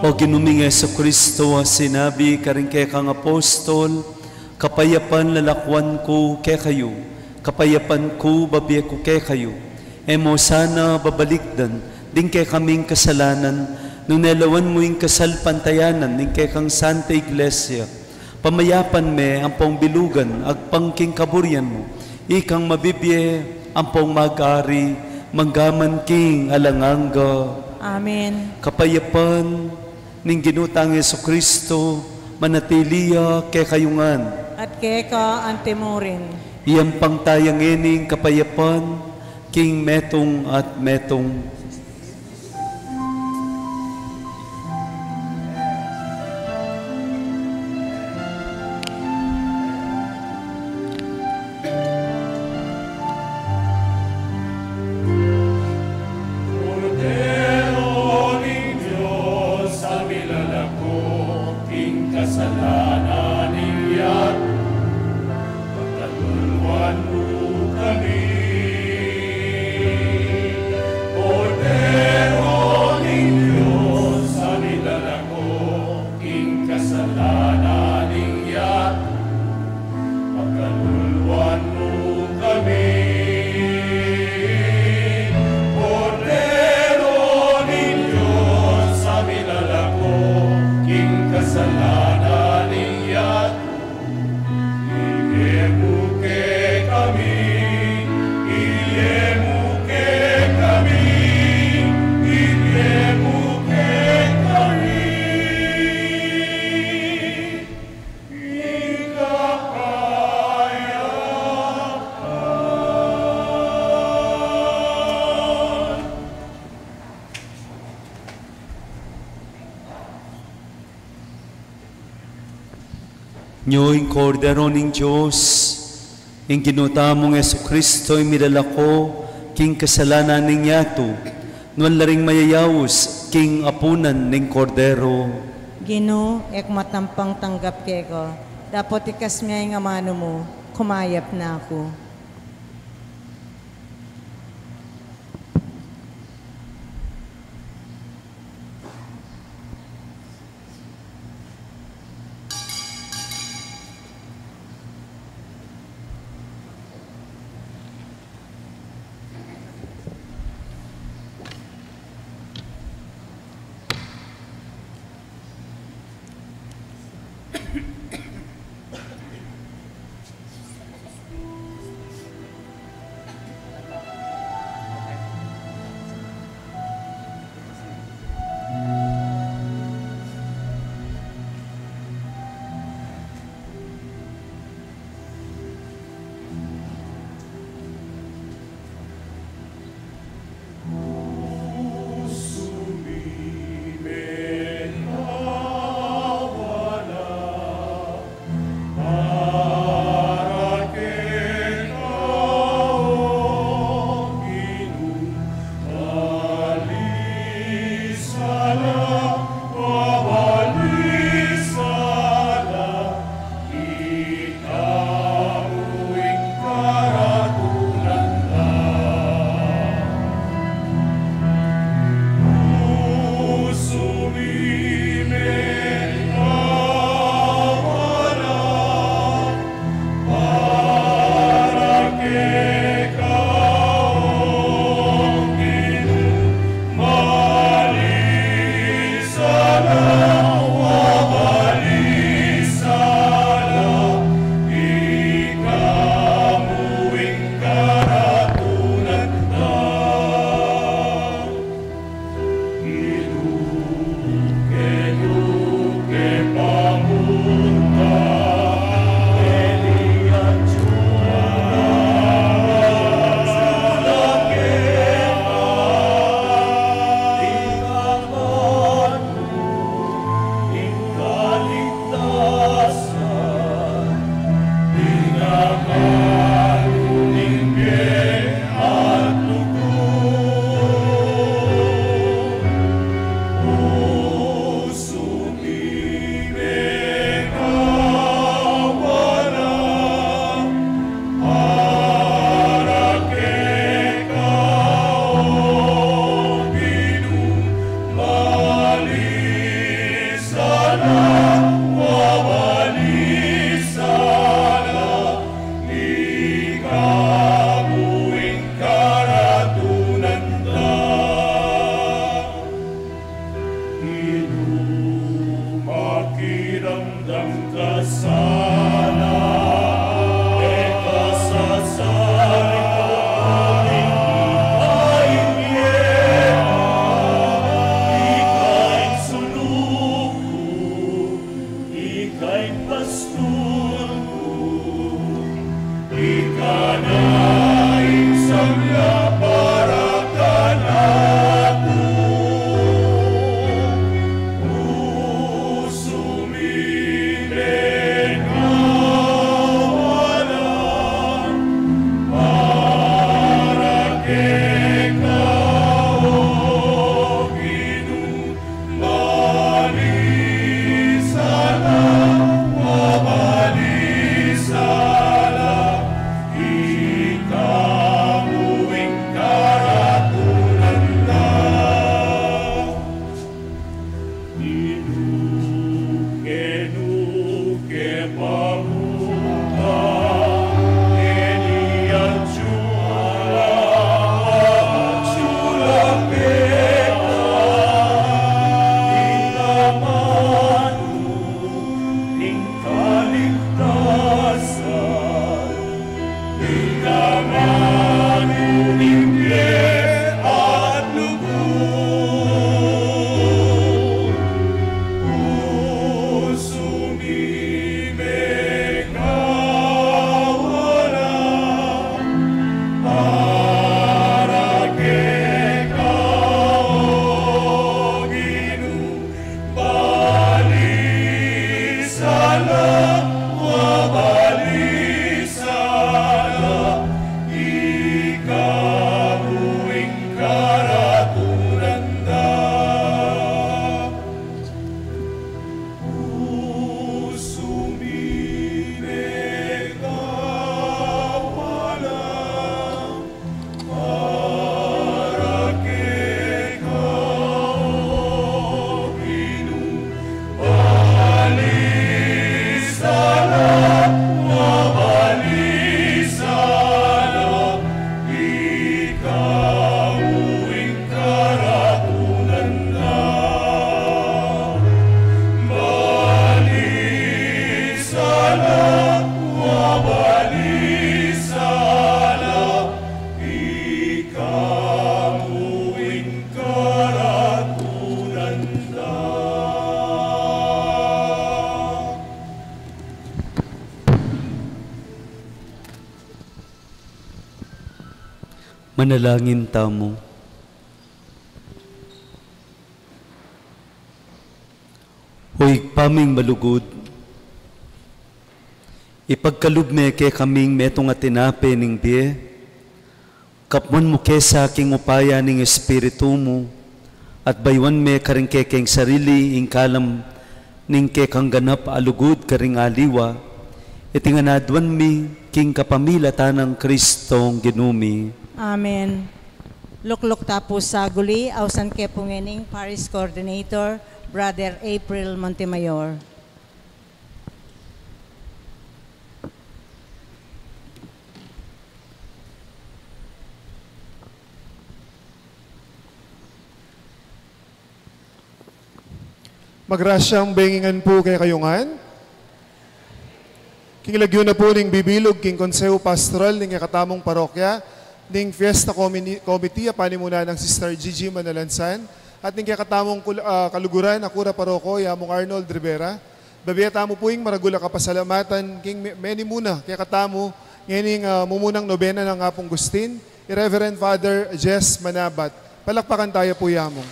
O ginuming Kristo, sinabi ka rin kay kang apostol, kapayapan lalakwan ko kay kayo, kapayapan ko babiya ko kay kayo. Emo sana babalikdan, din kay kaming kasalanan, nung nelawan mo yung kasalpantayanan, din kay kang Santa Iglesia. Pamayapan me ang pong bilugan, agpangking kaburyan mo, ikang mabibiye, ang pong mag-ari, manggaman king alanganga. Amen. Kapayapan ning ginutang Kristo, manatiliya kay kayungan. At kay ka antemurin. Iyang pangtayang ining kapayapan, king metong at metong. Nyo'y kordero ning Diyos, ing ginutamong Kristo ay midalako, king kasalanan ning yato, nuan laring mayayawos, king apunan ning kordero. Gino, ek matampang tanggap keko, dapat ikas niya yung amano mo, kumayap na ako. Manalangin tamo. Hoy paming malugod, ipagkalubme ke kaming metong atinape ning biye, kapmon mo ke sa aking upaya ning espiritu mo, at baywan me karing kekeng sarili ing kalam ning kekang ganap alugod karing aliwa, itinganadwan mi king kapamilatan ng Kristong ginumi. Amen. Lukluk tapos sa guli, ausan ke pungening Parish Coordinator, Brother April Montemayor. Magrasyang bengingan po kay kayungan. King lagyo na po ning bibilog, king konseho pastoral, ning katamong parokya, ning fiesta committee, panimuna ng Sister Gigi Manalansan, at ning katamong kaluguran, akura paroko, yamong Arnold Rivera. Babiyata mo po yung maragula kapasalamatan, king many muna, kaya katamo, ngayon mumunang nobena ng Apong Gustin, Reverend Father Jess Manabat. Palakpakan tayo po yamong.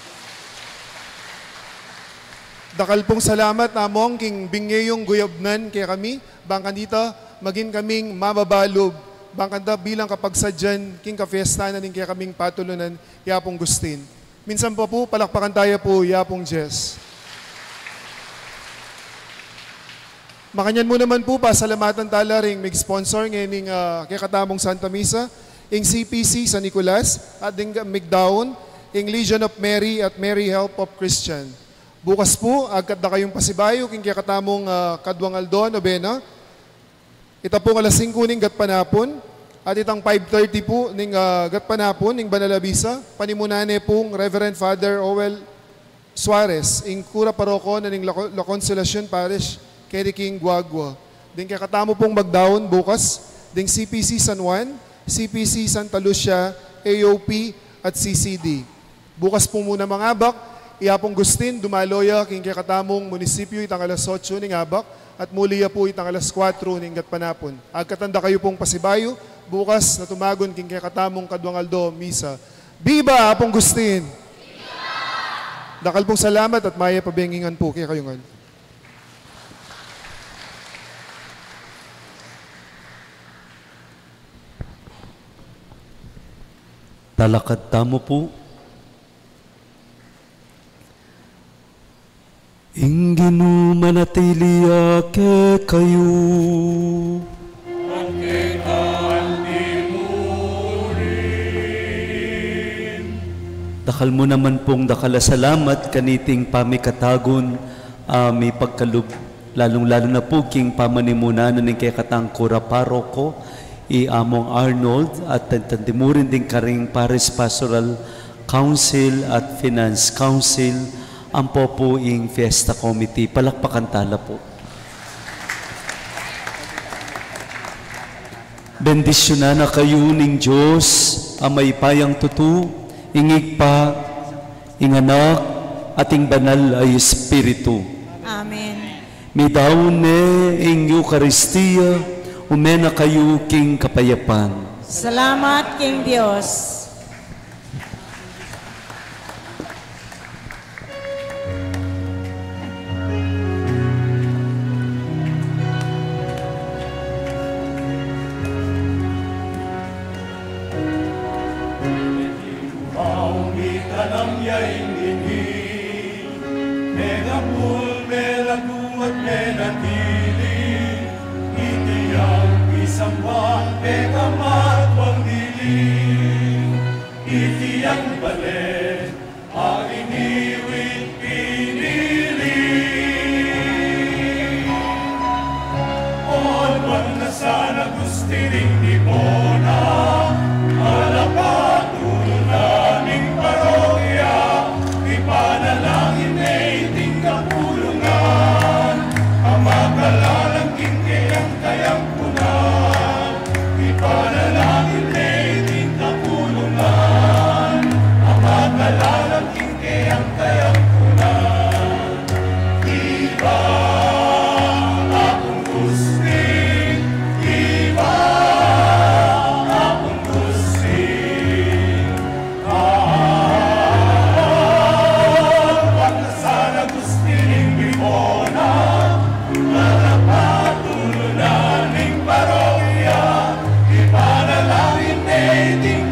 Dakal pong salamat namong king bingayong guyabnan kaya kami, bangkan dito, maging kaming mababalob, bangkan da bilang kapagsadyan, king ka-fiesta na din kaya kaming patulunan, Yapong Gustin. Minsan po palakpakan tayo po, Yapong Jess. Makanyan mo naman po, pasalamatan tala ring mag-sponsor ngayon kaya katamong Santa Misa, ing CPC sa Nicolas, at ing Migdaon, ing Legion of Mary at Mary Help of Christian. Bukas po, agad na kayong pasibayo, king kaya katamong Kadwang Aldo, Nobena. Ita po alas 5 ning gatpanapon, at itang 5:30 po ning gatpanapon, ning Banalabisa, panimunane pong Reverend Father Owel Suarez, ing Kura Paroko na ning La Consolacion Parish, Kerry King Guagua. Ding kaya katamo pong magdaon bukas, ding CPC San Juan, CPC Santa Lucia, AOP at CCD. Bukas po muna mga abak, Yapong Gustin, Dumaloya, king kaya katamong munisipyo, itang alas 8 ning abak, at muliya po itang alas 4 ning gatpanapon. Agkatanda kayo pong pasibayo, bukas na tumagon king kaya katamong Kadwang Aldo, Misa. Biba, Apong Gustin! Biba! Dakal pong salamat at maya pabengingan po kaya kayungan. Talakad tamo po. Inginu manatili ake kayo. Dakal mo naman pong dakalasalamat kaniting pamikatagon may pagkalub. Lalong-lalo na po king pamanimunan ng kay katang Kura Paroko, Among Arnold, at tantimurin din karing Parish Pastoral Council at Finance Council, ang po ing Fiesta Committee. Palakpakan tala po. Bendisyonan na kayo ning Diyos, amay payang tutu, ingig pa, ing anak, ating banal ay Espiritu. Amen. Midaon ing Eucharistia, umena kayo king kapayapan. Salamat king Diyos. Ipanalangin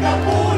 kapuso